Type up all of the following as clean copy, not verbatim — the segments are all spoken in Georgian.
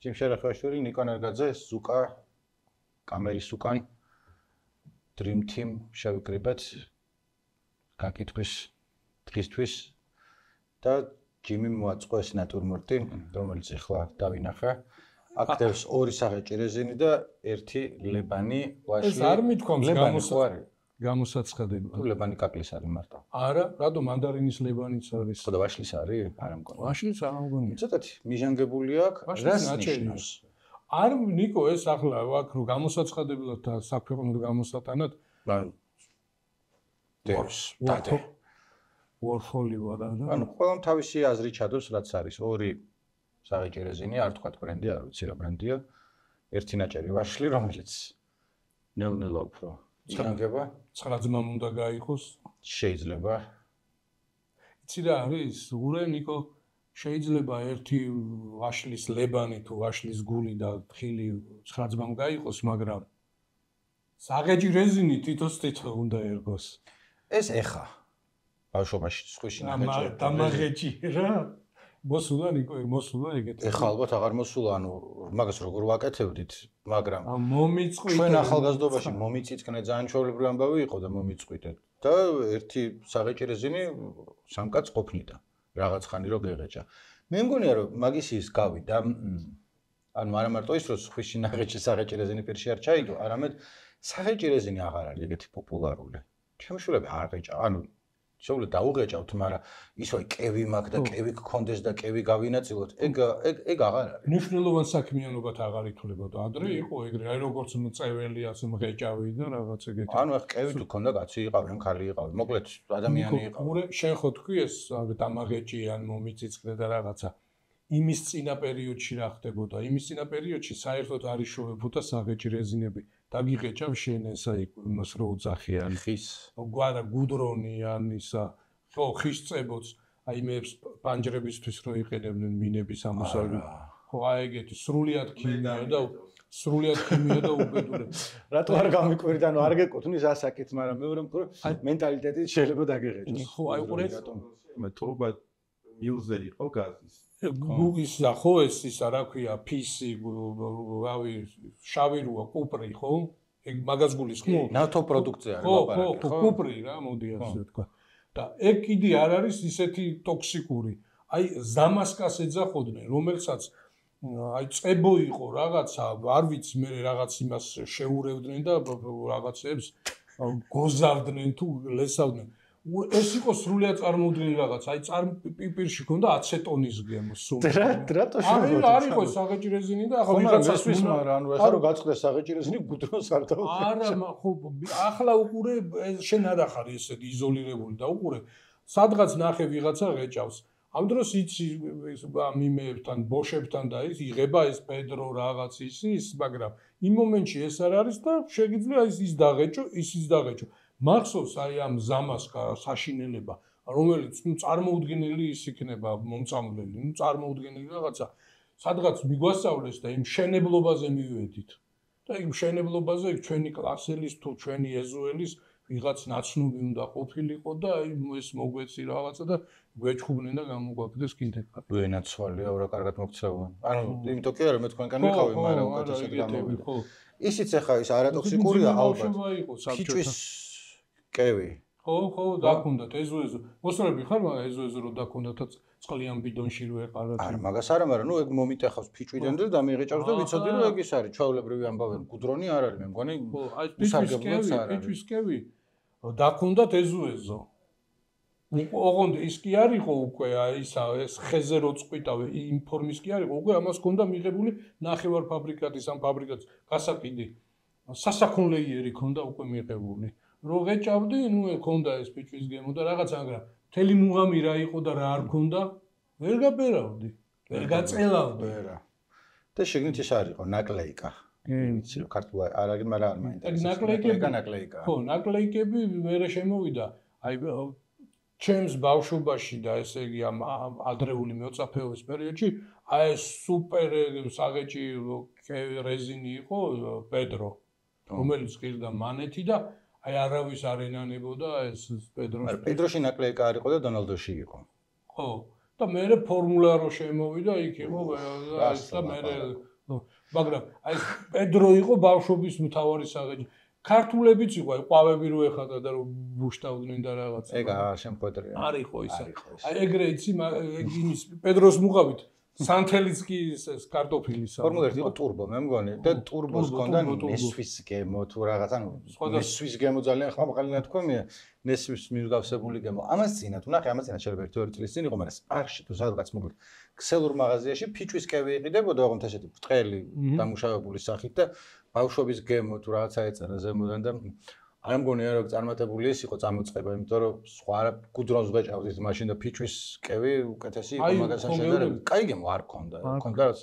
Tim Sherakhvashvili, Nikon Ergadze, Zuka, Kameris ukან Dream Team შევიკრიბეთ გაკითხვის დღისთვის და ჯიმი მოაწყო ეს ნატურმორტი, რომელიც ახლა დავინახე. აქტებს ორი სახეჭი რეზინი და ერთი ლებანი ვაშლი. ეს არ მithქვამს გამოსაცხადებლად. თუ ლებანი კაკლის არის მარტო. არა, რატო მანდარინის ლებანიც არის. ხო და ვაშლის არის? არა მგონი. ვაშლის არ მგონია. ცოტათი მიჟანგებული აქვს. რას ნიშნავს? არ ნიკო ეს ახლა აქ რო გამოსაცხადებლად და საქვეყნოდ გამოსატანად დათე ვორფოლივ არა და ანუ ყველამ თავისი აზრი ჩადოს რაც არის ორი საღეჭი რეზინი არ თქვა ბრენდი არ ვიცი რა ბრენდია ერთი ნაჭერი ვაშლი რომელიც ნელ-ნელა უფრო იგანგება 9 ძმამ უნდა გაიყოს შეიძლება იცი რა არის ურე ნიკო შეიძლება ერთი ვაშლის ლებანი თუ ვაშლის გული და ხილი 9 ძმამ გაიყოს მაგრამ საღეჭი რეზინი თითო უნდა ერგოს ეს ეხა ბავშვობაში სხვიში ნახეჭი დამაღეჭი რა მოსულა ნიკო მოსულა ეგეთი ეხა ალბათ აღარ მოსულა ანუ მაგას როგორ ვაკეთებდით მაგრამ მომიწყვით ჩვენ ახალგაზრდობაში მომიწიწკნე ძალიან ჩვეულებრივი ამბავი იყო და მომიწყვიტეთ და ერთი საღეჭი რეზინი სამკაც ყოფნიდა რაღაც ხანი რო გეღეჭა მე მგონია რომ მაგის ის გავიდა ანუ არა მარტო ის რომ სხვიში ნახეჭი საღეჭი რეზინი პირში არ ჩაიდო არამედ საღეჭი რეზინი აღარ არის ეგეთი პოპულარული ჩემშულები არ ღეჭა ანუ შეუძლია დაუღეჭავთ, მაგრამ ისო კევი მაქვს და კევი გქონდეს და კევი გავინაწილოთ. ეგ აღარ არის. მნიშვნელოვან საქმიანობად აღარ ითვლებოდა. ადრე იყო ეგრე, აი როგორც წეველი ასე მღეჭავი და რაღაც ეგეთი. ანუ ახ კევი თუ ქონდა კაცი იყავენ, ხალი იყავენ. მოკლედ ადამიანი იყავენ. ურე შენ ხო თქვი ეს დამაღეჭი ან მომიწიწკნე და რაღაცა. იმის წინა პერიოდში რა ხდებოდა? იმის წინა პერიოდში საერთოდ არ იშოვებოდა საღეჭი რეზინები. დაგიღეჭავ შენ ესა იმას რო უძახიან ხის გვარა გუდრონი ან ისა ხო ხის წებოც აი მე პანჯრებისთვის რო იყენებდნენ მინების ამოსავალი ხო აი ეგეთი სრულიად ქიმია და უბედური რატო არ გამიკვირდა ანუ არ გეკუთვნის ასაკით მაგრამ მეორე მხრივ მენტალიტეტით შეიძლება დაგიღეჭოს ხო აი ყურე მეთობა მილზე იყო გაზის გუგის ხო ეს ისა რა ქვია ფისი რავი შავი როა კუპრი ხო ეგ მაგას გulis ხო ნავთო პროდუქცია არის ლაპარაკი ხო კუპრი რა მოდი ასე თქვა და ეგ კიდე არ არის ისეთი ტოქსიკური აი ზამასკას ეძახოდნენ რომელსაც აი წებო იყო რაღაცა არ ვიცი მე რაღაც იმას შეურევდნენ და რაღაცებს გოზავდნენ თუ ლესავდნენ ეს იყო სრულიად წარმოუდგენელი რაღაც. აი პიპირში ქონდა აცეტონის გემო სულ. რატო შეიძლება? არ იყო საღეჭი რეზინი და ახლა ვიღაცას მისმარა, ანუ ეხლა რო გაწყდეს საღეჭი რეზინი გუდრონს არ დაუხდა. არა, ხო, ახლა უყურე შენ არ ახარ ესეთი იზოლირებული და უყურე სადღაც ნახე ვიღაცა ღეჭავს. ამ დროს იცი მიმეებთან, ბოშებთან და ის იღება ეს პედრო რაღაც ის, მაგრამ იმ მომენტში ეს არ არის და შეიძლება ის დაღეჭო, ის დაღეჭო. მახსოვს აი ამ ზამასკა საშინელება რომელიც წარმოუდგენელი ის იქნება მომწამლელი წარმოუდგენელი რაღაცა სადღაც მიგვასწავლეს და იმ შენებლობაზე მივედით და იმ შენებლობაზე ჩვენი კლასელის თუ ჩვენი ეზოელის ვიღაც ნაცნობი უნდა ყოფილიყო და აი ეს მოგვეცი რაღაცა და გვეჩხუბნენ და გამოგვაკეთეს კიდექა ვენაცვალია რა კარგად მოგცევან ანუ იმიტომ კი არა მე თქვენგან ვიყავი მაგრამ უკეთესად გამოვიდა ისიც ახლა ის არატოქსიკურია ალბათ ფიჭვის კევი. ხო, დაქონდათ ეზო. მოსწრები ხარ, მაგრამ ეზო რო დაქონდათ წყლიან ბიდონში რო ეყარათ. არა, მაგას არა, მაგრამ ნუ ეგ მომიტეხავს ფიჭვიდან და დამიღეჭავს და ვიცოდი რომ ეგ ის არის, ჩვეულებრივი ამბავი, გუდრონი არ არის, მე მგონი. ხო, აი ფიჭვის კევი. დაქონდათ ეზო. ოღონდ ის კი არისო უკვე აი ეს ხეზე რო წყვიტავე იმ ფორმის კი არისო, უკვე ამას ჰქონდა მიღებული ნახევარ ფაბრიკატის ამ ფაბრიკატის გასაყიდი. სასაქონლეიერი ჰქონდა უკვე მიღებული. რო ღეჭავდი, ნუ ეკონდა ეს ფიჭვის გემო და რაღაც მაგრამ მთელი მუღამი რა იყო და რა არ ქონდა, ვერ გაბერავდი, ვერ გაწელავდი. ვერა. და შეგნით ის არ იყო ნაკლეიკა. იცი რომ ქართულად არ არის, მაგრამ არ მაინტერესებს. ნაკლეიკა. ხო, ნაკლეიკები მერე შემოვიდა. აი ჩემს ბავშვობაში და ესე იგი ამ ადრეული მეოწაფეობის პერიოდში აი სუპერ საღეჭი რეზინი იყო პედრო, რომელიც ღირდა მანეთი და აი არავის არ ენანებოდა ეს პედროს. პედროში ნაკლეიკა არ იყო და დონალდოში იყო. ხო. და მერე ფორმულა რო შემოვიდა იქ იყო და მე მაგრამ აი პედრო იყო ბავშვობის მთავარი საღები. ქართულებიც იყო, აი ყვავები რო ეხადა და რო ბუშტავდნენ და რაღაც. ეგ შემხვედრია. არ იყო ისა. აი ეგრე იცი იმის პედროს მუყავით სანთელიც კი ეს კარტოფილის. ფორმულა 1 იყო ტურბო, მე მგონი და ტურბოს ჰქონდა ნესვის გემო თუ რაღაც, ანუ ნესვის გემო ძალიან ხმამაღალი თქვენია, ნესვის მივგავსებული გემო. ამას წინათ, ვნახე, ამას წინათ შეიძლება 1-2 წლის წინ იყო, მაგრამ პარკში თუ სადღაც მოგვიყვება ქსელურ მაღაზიაში ფიჭვის კევი იყიდებოდა, ოღონდ ესეთი ბრტყელი დამუშავებული სახით და ბავშვობის გემო თუ რაღაცა ეწერა ზემოდან და არ მგონია რომ წარმატებული ის იყო წამოწყება, იმიტომ რომ სხვა გუდრონს ვეჭავდით მაშინ და ფიჭვის კევი უკეთესი იყო მაგასთან შედარებით. კაი გემო არ ქონდა. ქონდა რაც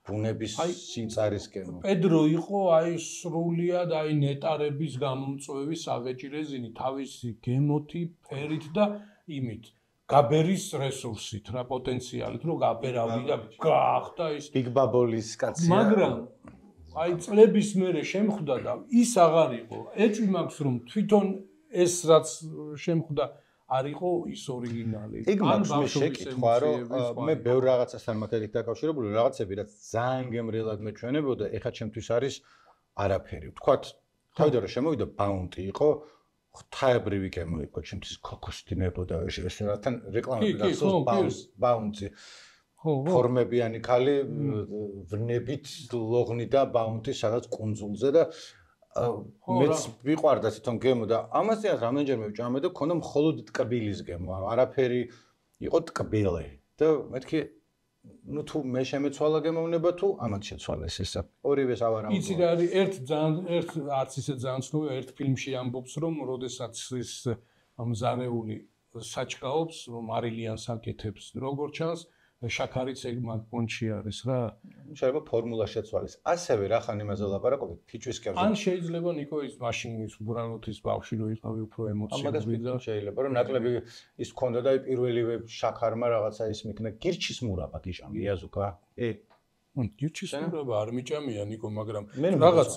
ბუნების სინწარის გემო. პედრო იყო აი სრულიად აი ნეტარების გამომწვევი საღეჭი რეზინი თავისი გემოთი, ფერით და იმით. გაბერის რესურსით რა პოტენციალით რომ გაბერავდი და გაახდა ის ბიგ ბაბოლის კაცია. მაგრამ აი წლების მერე შემხვდა და ის აღარ იყო. ეჭვი მაქვს რომ თვითონ ეს რაც შემხვდა არ იყო ის ორიგინალი. იქ მაქვს მე შეკითხვა რომ მე ბევრ რაღაცასთან მაგალითად დაკავშირებული რაღაცები რაც ძალიან გემრიელად მეჩვენებოდა, ეხლა ჩემთვის არის არაფერი. ვთქვათ, თავიდან რომ შემოვიდა ბაუნტი იყო ღვთაებრივი გემო იყო, ჩემთვის ქოქოსი დინებოდა ეს რათან რეკლამები გახსოვს ბაუნტი. ფორმებიანი ქალი ვნებით ლოღნი და ბაუნტი სადაც კუნძულზე და მეც ვიყვარდა თვითონ გემო და ამასთან რამდენჯერმე ვჭამე და მქონდა მხოლოდ ტკბილის გემო, არაფერი იყო ტკბილი და მეთქი ნუ თუ მე შემეცვალა გემოვნება თუ ამათ შეცვალეს ესა ორივეს ავარავდა. იცი რა არის ერთ არც ისე ძალიან ცნობილი ერთ ფილმში ამბობს რომ როდესაც ის მზარეული საჩქაობს მარილიანს აკეთებს როგორ ჩანს შაქარიც ეგ მაგ პონჩი არის რა. შეიძლება ფორმულა შეცვალეს. ასევე რა ხან იმაზე ლაპარაკობთ ფიჭვის კევზე. ან შეიძლება ნიკო ის მაშინ ის ბრანოთის ბავში რო იყავი უფრო ემოციური და შეიძლება რომ ნაკლები ის ქონდა და პირველივე შაქარმა რაღაცა ის მიქნა გირჩის მურაბა გიჟამი იაზუკა. გირჩის მურაბა არ მიჭამია ნიკო მაგრამ რაღაც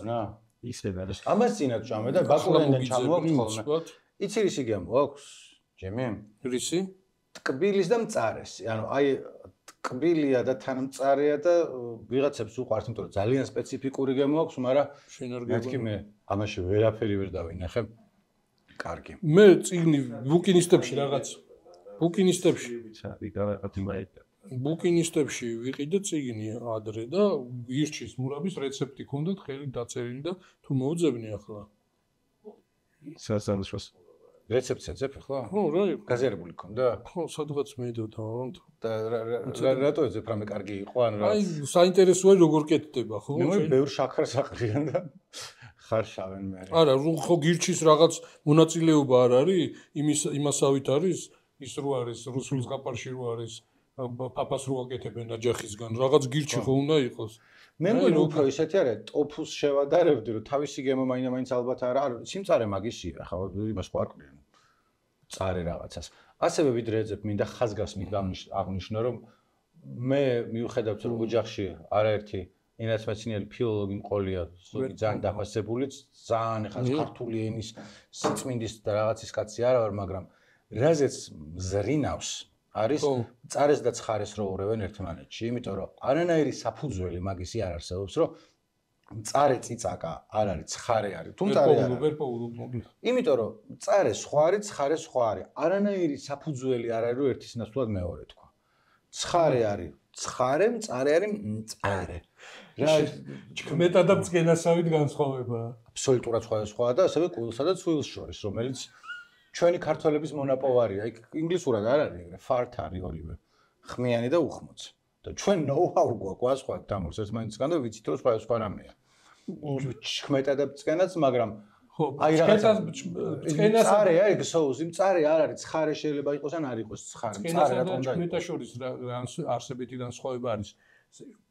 ისე არის. ამას წინათ ჭამე და ბაკურენდან ჩამოვაქვს ხოლმე. იცი რისი გემო აქვს? ჯემი? რისი? ტკბილის და მწარესი. ანუ აი ტკბილია და თან მწარეა და ვიღაცებს უყვართ, იმიტომ რომ ძალიან სპეციფიკური გემო აქვს, მაგრამ მეთქი მე ამაში ვერაფერი ვერ დავინახე. კარგი. მე წიგნი ბუკინისტებში რაღაც ბუკინისტებში ბუკინისტებში ვიყიდე წიგნი ადრე და გირჩის მურაბის რეცეპტი ქონდათ ხელი დაწერილი და თუ მოუძებნი ახლა სასამართლოს რეცეპტს ეძებ ახლა? ხო, რა იყო? გაზიარებული ქონდა? ხო, სადღაც მედოდა და რატო ეძებ რამე კარგი იყო ან რა? აი, საინტერესოა როგორ კეთდება, ხო? მე ბევრ შაქარს აყრიან და ხარშავენ მე. არა, ხო გირჩის რაღაც მონაწილეობა არ არის? იმასავით არის, ის რო არის რუსულ ზღაპარში რო არის პაპას რო აკეთებენ აჯახისგან, რაღაც გირჩი ხო უნდა იყოს. მე მგონი უფრო ისეთი არა, ტოფუს შევადარებდი, რომ თავისი გემო მაინც ალბათ არა, სიმწარე მაგისია, ხო, იმას ხო არ ყვიან. წარე რაღაცას. ასევე ვიდრე ეძებ, მინდა ხაზგასმით აღნიშნო, რომ მე მიუხედავად რომ ოჯახში არაერთი ენათმეცნიერი ფილოლოგი მყოლია, ძალიან დაფასებული, ძალიან ეხლა ქართული ენის სიწმინდის და რაღაცის კაცი არა ვარ, მაგრამ რაზეც ზრინავს არის წარეს და ცხარეს რო ურევენ ერთმანეთში, იმიტომ რომ არანაირი საფუძველი მაგისი არ არსებობს, რომ წარე წიწაკა არ არის, ცხარე არის, თუ წარე არ არის. იმიტომ რომ წარე სხვა არის, ცხარე სხვა არის. არანაირი საფუძველი არ არის, რომ ერთის ნაცვლად მეორე თქვა. ცხარე არის, ცხარე, წარე არის, წარე. რა ჩქმეტა და ბწკენასავით განსხვავებაა. აბსოლუტურად სხვადასხვაა და ასევე კულსა და ცვილს შორის, რომელიც ჩვენი ქართველების მონაპოვარია. იქ ინგლისურად არ არის ეგრე, ფართ არის ორივე. ხმიანი და უხმოც. და ჩვენ ნოუ-ჰაუ გვაქვს სხვა დამორს ერთმანეთისგან და ვიცით რომ სხვა რამეა. ჩქმეტა და ბწკენაც, მაგრამ აი რაღაცა ბწკენას წარეა ეგ სოუსი, წარე არ არის, ცხარე შეიძლება იყოს ან არ იყოს ცხარე. წარე რა თქმა უნდა. ჩქმეტა შორის არსებითი განსხვავება არის.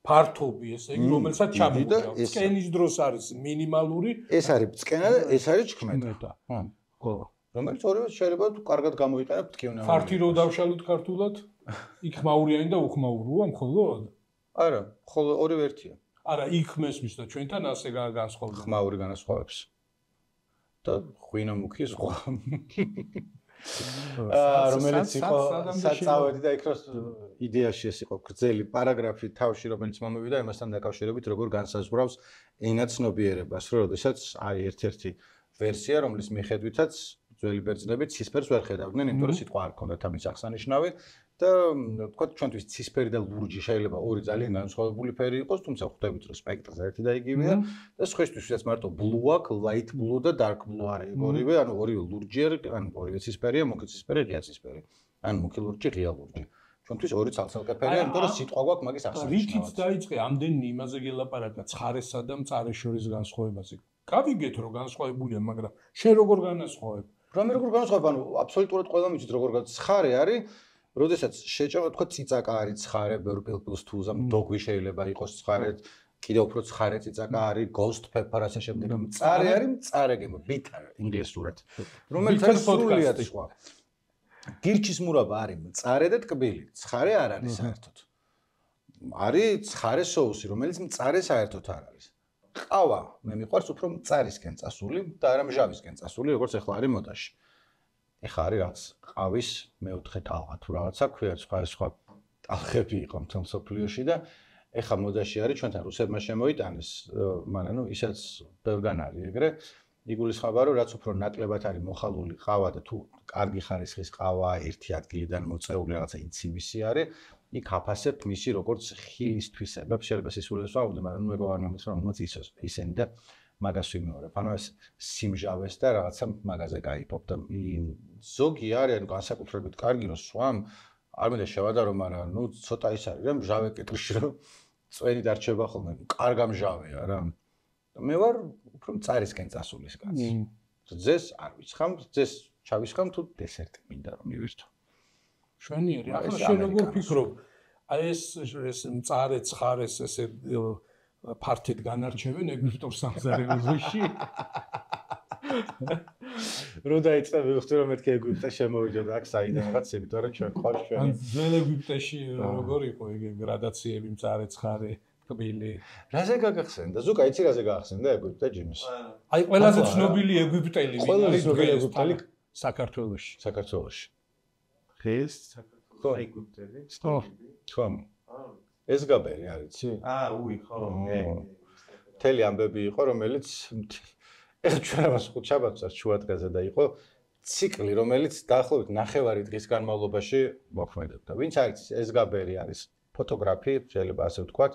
ფართობი ესე იგი, რომელსაც ჩამოვიდა. ბწკენის დროს არის მინიმალური. ეს არის ბწკენა და ეს არის ჩქმეტა. ხო. რომელიც ორივე შეიძლება თუ კარგად გამოიყენებთ თქვენ. ფართი რო დავშალოთ ქართულად, იქ ხმაურიანი და უხმაუროა მხოლოდ? არა, ხოლო ორივე ერთია. არა, იქ მესმის და ჩვენთან ასე განსხვავდება. ხმაური განასხვავებს. და ღვინო მუქი სხვა. რომელიც იყო საწავედი და იქ რო იდეაში ეს იყო გრძელი პარაგრაფი თავში რომელიც მომივიდა იმასთან დაკავშირებით როგორ განსაზღვრავს ენაცნობიერებას რომ შესაძაც არის ერთ-ერთი ვერსია რომლის მიხედვითაც ძველი ბერძნები ცისფერს ვერ ხედავდნენ იმიტომ რომ სიტყვა არ ჰქონდათ ამის აღსანიშნავი და თქვა ჩვენთვის ცისფერი და ლურჯი შეიძლება ორი ძალიან განსხვავებული ფერი იყოს თუმცა ხვდებით რომ სპექტრზე ერთი და იგივეა და სხვისთვის ვისაც მარტო blue აქვს light blue და dark blue არის ორივე ანუ ორივე ლურჯი არის ანუ ორივე ცისფერია მუქი ცისფერი ღია ცისფერი ან მუქი ლურჯი ღია ლურჯი ჩვენთვის ორი ცალ-ცალკე ფერია იმიტომ რომ სიტყვა გვაქვს მაგის აღსანიშნავად რითიც დაიწყე ამდენი იმაზე გელაპარაკა ცხარესა და მწარეს შორის განსხვავებაზე გავიგეთ რომ განსხვავებულია მაგრამ შენ როგორ განასხვავებ რომ როგორ განსხვავებ ანუ აბსოლუტურად ყველა მიცით როგორ ცხარე არის როდესაც შეჭამა თქვა ციცაკა არის ცხარე ბევრ პილპილს თუ ზამ დოგვი შეიძლება იყოს ცხარე კიდევ უფრო ცხარე ციცაკა არის ghost pepper ასე შემდეგ მწარე არის მწარე გემო bitter ინგლისურად რომელიც არის სრულიად სხვა გირჩის მურაბა არის მწარე და ტკბილი ცხარე არ არის საერთოდ არის ცხარე соуსი რომელიც მწარე საერთოდ არ არის ყავა მე მიყვარს უფრო მწარისკენ წასული და არა მჟავისკენ წასული როგორც ახლა არის მოდაში ეხა არის რაც ყავის მეოთხე ტალღა თუ რაღაცა ქვია სხვა ტალღები იყო მთელ მსოფლიოში და ეხა მოდაში არის ჩვენთან რუსებმა შემოიტანეს მაგრამ ნუ ისაც ბევრგან არის ეგრე იგულისხმება რომ რაც უფრო ნაკლებად არის მოხალული ყავა და თუ კარგი ხარისხის ყავა ერთი ადგილიდან მოწეული რაღაცა ინცივისი არის იქ აფასებთ მისი როგორც ხილის თვისებებს შეიძლება სისულელს ვაუბრდე მაგრამ ნუ ეგ არ მომის რომ მოც ისენი და მაგას ვიმეორებ. ანუ ეს სიმჟავეს და რაღაცა მაგაზე გაიფობ და ზოგი არის ანუ განსაკუთრებით კარგი რომ სვამ არ მინდა შევადარო, მაგრამ ნუ ცოტა ის არის რომ მჟავე კეთილში რომ წვენი დარჩება ხოლმე. კარგა მჟავეა რა. მე ვარ უფრო მწარისკენ წასულის კაცი. ძეს არ ვიცხამ, ძეს ჩავისხამ თუ დესერტი მინდა რომ მივირთო. შვენიერი. ახლა შენ როგორ ფიქრობ? აი ეს მწარე ცხარეს ესე ფართედ განარჩევენ ეგვიპტურ სამზარეულოში. რო დაიწყე ვიხდი რომ მეთქე ეგვიპტე შემოვიდოდა აქ საიდანაც, იმიტომ რომ ჩვენ ხარ ჩვენ. ძველ ეგვიპტეში როგორ იყო ეგ გრადაციები მწარე ცხარე კბილი. რაზე გაგახსენდა? ზუკა იცი რაზე გაგახსენდა ეგვიპტე ჯიმის? აი ყველაზე ცნობილი ეგვიპტელი ყველაზე ცნობილი ეგვიპტელი საქართველოში. საქართველოში. ხეს საქართველოს ეგვიპტელი? ხო. ეს გაბერი არის. უი, ხო. მთელი ამბები იყო, რომელიც ეხლა ჩვენ ამას ხუთშაბათს შუადღეზე და იყო ციკლი, რომელიც დაახლოებით 9 დღის განმავლობაში მოქმედებდა. ვინც არის ეს გაბერი არის ფოტოგრაფი, შეიძლება ასე ვთქვათ,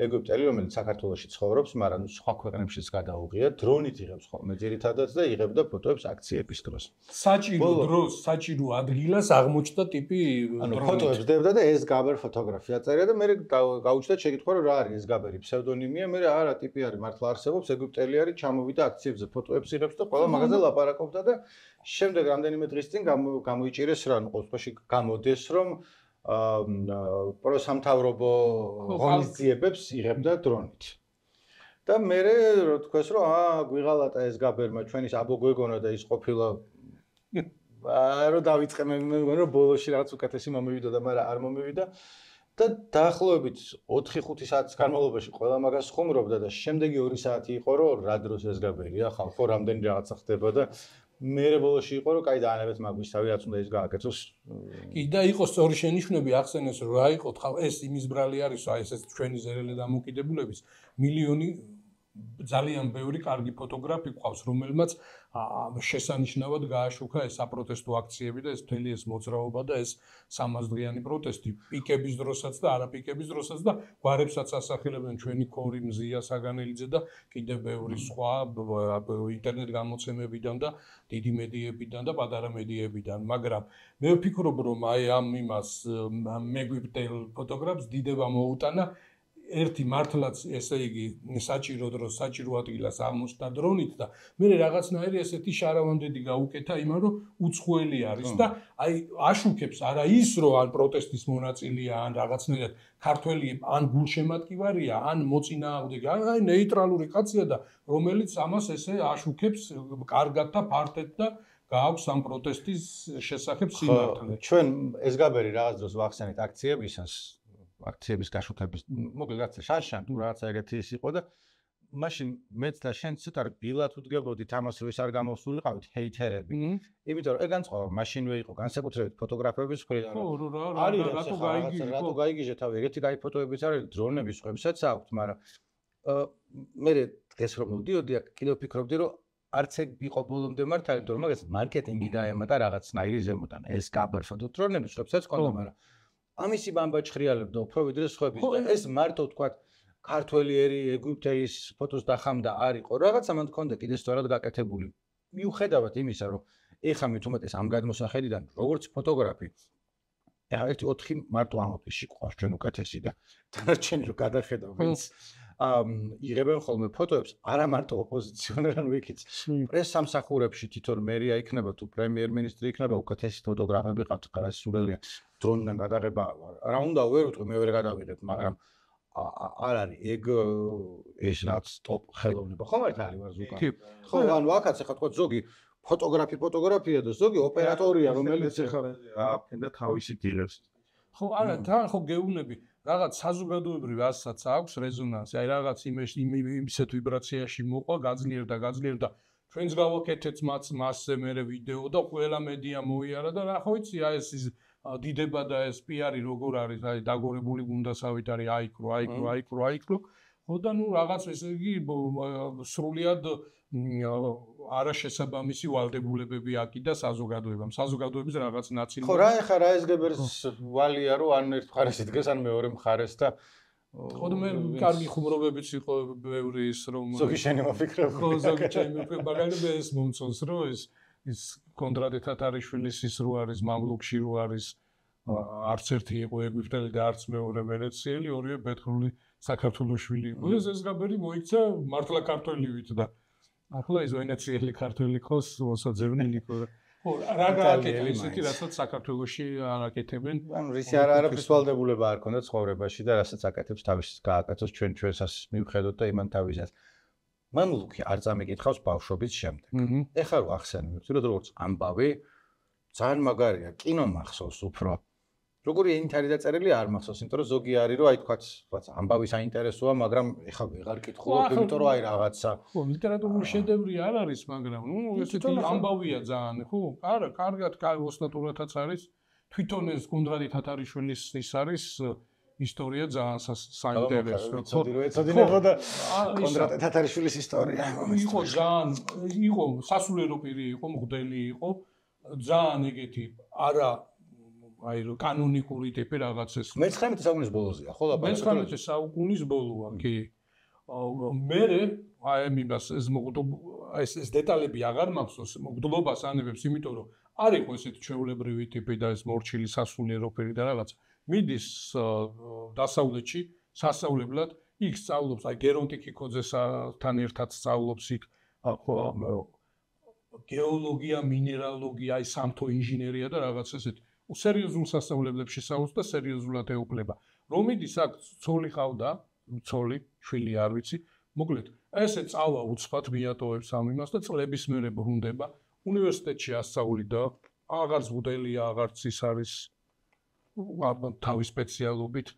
ეგვიპტელი, რომელიც საქართველოში ცხოვრობს, მაგრამ სხვა ქვეყნებშიც გადაუღია, დრონით იღებს ხოლმე ძირითადად და იღებდა ფოტოებს აქციების დროს. საჭირო დროს, საჭირო ადგილას აღმოჩნდა ტიპი ანუ ფოტოებს დებდა და ეს გაბერ ფოტოგრაფი აწერია და მე გაუჩნდა შეკითხვა რომ რა არის ეს გაბერი ფსევდონიმია, მე არა ტიპი არის მართლა არსებობს, ეგვიპტელი არის, ჩამოვიდა აქციებზე ფოტოებს იღებს და ყველა მაგაზე ლაპარაკობდა და შემდეგ რამდენიმე დღის წინ გამოიჭირეს რა, ანუ ყოველ შემთხვევაში გამოდეს რომ პროსამთავრობო ღონისძიებებს იღებდა დრონით. და მე რო თქვეს რომ გვიღალატა ეს გაბერმა ჩვენის აბო გვეგონა და ის ყოფილა რო დავიწყე მე მგონი რომ ბოლოში რაღაც უკეთესი მომივიდა და მაგრამ არ მომივიდა და დაახლოებით 4-5 საათის განმავლობაში ყველა მაგას ხუმრობდა და შემდეგი 2 საათი იყო რომ რა დროს ეს გაბერია ხალხო რამდენი რაღაცა ხდება და მე ბოლოში იყო რომ კაი დაანებეთ მაგვისთავი რაც უნდა ის გააკეთოს. კი და იყო სწორი შენიშვნები ახსენეს რომ რა იყო ეს იმის ბრალი არის აი ეს ჩვენი ზერელი დამოკიდებულების მილიონი ძალიან ბევრი კარგი ფოტოგრაფი ყავს რომელმაც შესანიშნავად გააშუქა ეს საპროტესტო აქციები და ეს მთელი ეს მოძრაობა და ეს 300 დღიანი პროტესტი პიკების დროსაც და არაპიკების დროსაც და გვარებსაც ასახელებენ ჩვენი ქორი მზია საგანელიძე და კიდევ ბევრი სხვა ინტერნეტ გამოცემებიდან და დიდი მედიებიდან და პატარა მედიებიდან მაგრამ მე ვფიქრობ რომ აი ამ იმას მეგვიპტელ ფოტოგრაფს დიდება მოუტანა ერთი მართლაც ესე იგი საჭირო დროს საჭირო ადგილას აღმოჩნდა დრონით და მე რაღაცნაირი ესეთი შარავანდედი გაუკეთა იმან რომ უცხოელი არის და აი აშუქებს არა ის რომ ან პროტესტის მონაწილეა ან რაღაცნაირად ქართველი ან გულშემატკივარია ან მოწინააღმდეგე აი ნეიტრალური კაცია და რომელიც ამას ესე აშუქებს კარგად და ფართედ და გააქვს ამ პროტესტის შესახებ სიმართლე. ჩვენ ეს გაბერი რაღაც დროს ვახსენეთ აქციებისას აქციების გაშუქების მოკლედ რაღაცა შანშან თუ რაღაცა ეგეთი ის იყო და მაშინ მეც და შენ ცოტა ბილად უდგებოდით ამას რომ ეს არ გამოსულიყავით ჰეითერები. იმიტომ რომ ეგ განწყობა მაშინვე იყო განსაკუთრებით ფოტოგრაფების მხრიდან. რატო გაიგიჟე თავი ეგეთი კაი ფოტოებიც არის დრონების ხვებსაც აქვთ, მაგრამ მე დღეს რომ მოვდიოდი აქ კიდევ ვფიქრობდი რომ არც ეგ იყო ბოლომდე მართალი, იმიტომ რომ მაგას მარკეტინგი დაემატა რაღაცნაირი ზემოდან. ეს გაბარფო დრონების ხვებსაც ყავდა, მაგრამ ამისი ბამბაჭხრიალებდა უფრო ვიდრე სხვების და ეს მარტო თქვათ ქართველი ერი ეგვიპტეის ფოტოს დახამდა არ იყო. რაღაცა მან თქონდა კიდე სწორად გაკეთებული. მიუხედავად იმისა, რომ ეხა მით უმეტეს ამ გადმოსახედიდან როგორც ფოტოგრაფი ეხა 1-4 მარტო ამ ოფისში ყავს ჩვენ უკეთესი და დანარჩენი რო გადახედავ ვინც იღებენ ხოლმე ფოტოებს არა მარტო ოპოზიციონერ ან ვიქიც პრესსამსახურებში თვითონ მერია იქნება თუ პრემიერ-მინისტრი იქნება უკეთესი ფოტოგრაფები ყავთ ხარას სულელია დრონიდან გადაღება რა უნდა ვერ ვიტყვი მე ვერ გადავიღებ მაგრამ არ არის ეგ ეს რაც ტოპ ხელოვნება ხომ არ არის ვარ ზუკა ხო ანუ აქაც ახლა თქვა ზოგი ფოტოგრაფია და ზოგი ოპერატორია რომელიც ახლა აფენდა თავისი დილებს ხო არა თან ხო გეუბნები რაღაც საზოგადოებრივ ასაც აქვს რეზონანსი აი რაღაც იმისეთ ვიბრაციაში მოყვა გაძლიერდა ჩვენს გავაკეთეთ მასზე მე ვიდეო და ყველა მედია მოიარა და რა ხო იცი აი ეს დიდება და ეს პიარი როგორ არის აი დაგორებული გუნდასავით არის აიქრო ხო და ნუ რაღაც ესე იგი სრულიად არაშესაბამისი ვალდებულებები აკიდა საზოგადოების რაღაც ნაწილი ხო რა ეხა რა ეს გებერს ვალია რომ ან ერთ მხარეს იდგეს ან მეორე მხარეს და ხო და მე კარგი ხუმრობებიც იყო ბევრი ის რომ ზოგი შენი მოფიქრები ხო ზოგი ჩემი მაგალითად ეს მომწონს რომ ის კონდრატე თათარიშვილის ის რო არის მამლუქში რო არის არც ერთი იყო ეგვიპტელი და არც მეორე ვენეციელი ორივე ბეთხრული საქართველოშვილი იყო ეს გაბერი მოიქცა მართლა ქართველივით და ახლა ის ვენეციელი ქართველი ხოს მოსაძებნელი იყო ხო რა გააკეთე ისეთი რასაც საქართველოში არ აკეთებენ ანუ რისი არაფრის ვალდებულება არ ქონდა ცხოვრებაში და რასაც აკეთებს თავის გააკეთოს ჩვენსაც მივხედოთ და იმან თავისას მამლუქი არ წამიკითხავს ბავშვობის შემდეგ ეხლა რო ახსენებ რომ როგორც ამბავი ძალიან მაგარია კინო მახსოვს უფრო როგორი ენით არის დაწერილი არ მახსოვს იმიტომ რომ ზოგი არის რომ აი თქვაც ამბავი საინტერესოა მაგრამ ეხლა ვეღარ კითხულობ იმიტომ რომ აი რაღაცა ხო ლიტერატურული შედევრი არ არის მაგრამ ნუ ესეთი ამბავია ძალიან ხო არა კარგად ოსტატურათაც არის თვითონ ეს კონდრატი თათარიშვილის ის არის ისტორია ძალიან საინტერესო ხო ეცოდინებო და კონდრატი თათარიშვილის ისტორია იყო სასულიერო პირი იყო მღვდელი იყო ძალიან ეგეთი არა აი კანონიკური ტიპი რაღაც ეს მე-19 საუკუნის ბოლოზეა ხო ლაპარაკი მე-19 საუკუნის ბოლოა კი მე აი იმას ეს დეტალები აღარ მახსოვს მოგდლობას ანებებს იმიტომ რომ არ იყო ესეთი ჩვეულებრივი ტიპი და ეს მორჩილი სასულიერო პირი და რაღაც მიდის დასავლეთში სასწავლებლად იქ სწავლობს აი გერონტი კიკოძესთან ერთად სწავლობს იქ გეოლოგია მინერალოგია აი სამთო ინჟინერია და რაღაც ესეთი სერიოზულ სასწავლებლებში სწავლობს და სერიოზულად ეუფლება. რომ მიდის აქ ცოლი ყავდა, ცოლი, შვილი არ ვიცი, მოკლედ, ესე წავა უცხად მიატოვებს ამ იმას და წლების მერე ბრუნდება, უნივერსიტეტში ასწავლიდა, აღარც მოდელია, აღარც ის არის თავის სპეციალობით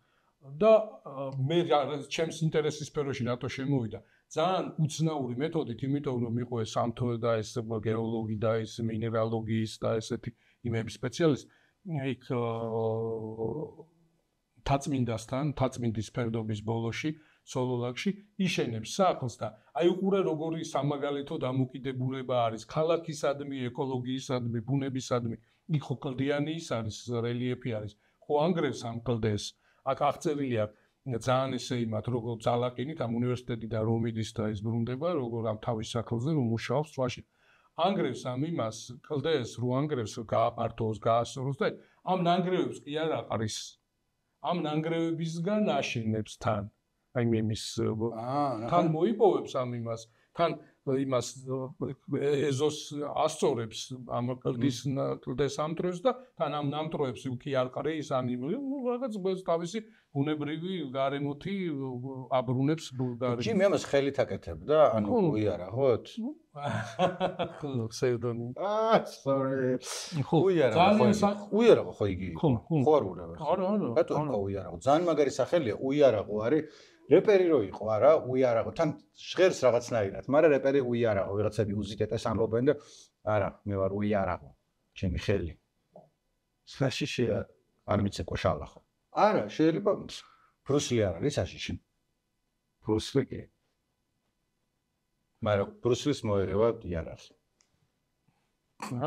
და მე ჩემს ინტერესის სფეროში რატო შემოვიდა. ძალიან უცნაური მეთოდით, იმიტომ რომ იყო ეს სამთო და ეს გეოლოგი და ეს მინერალოგიის და ესეთი იმების სპეციალისტი იქ თაწმინდის ფერდობის ბოლოში სოლოლაკში იშენებს სახლს და აი უყურე როგორი სამაგალითო დამოკიდებულება არის ქალაქისადმი, ეკოლოგიისადმი, ბუნებისადმი. იქ ხო კლდიანი ის არის, რელიეფი არის. ხო ანგრევს ამ კლდეს. აქ აღწერილია ძალიან ესე იმათ როგორ ძალაკინით ამ უნივერსიტეტიდან რომ მიდის და ის ბრუნდება, როგორ ამ თავის სახლზე რომ მუშაობს სვაში. ანგრევს ამ იმას კლდეს რო ანგრევს გააპართოს გაასწოროს და ამ ნანგრევებს კი არ აყრის ამ ნანგრევებისგან აშენებს თან აი იმის თან მოიპოვებს ამ იმას თან იმას ეზოს ასწორებს ამ კლდეს ამ დროს და თან ამ ნამტროებს კი არ ყრის ანიმალი რაღაც თავისი ბუნებრივი გარემოთი აბრუნებს ბულგარეთში. ჯიმი ამას ხელით აკეთებდა, ანუ უიარაღოთ? ხო, სევდონი. sorry. ხო, უიარაღო ხო იგი? ხო არ ურევ. არა. რატომ ხო უიარაღო? ძალიან მაგარი სახელია, უიარაღო არის. რეპერი რო იყო არა, უიარაღო. თან ჟღერს რაღაცნაირად, მაგრამ რეპერი უიარაღო, ვიღაცები უზიტეტეს ამბობენ და არა, მე ვარ უიარაღო. ჩემი ხელი. საშიში არ მიცე ყოშალა ხო? არა, შეიძლება ბრუსლი არ არის საშიში. ბრუსლი კი. მაგრამ ბრუსლის მოერევა იარაღს.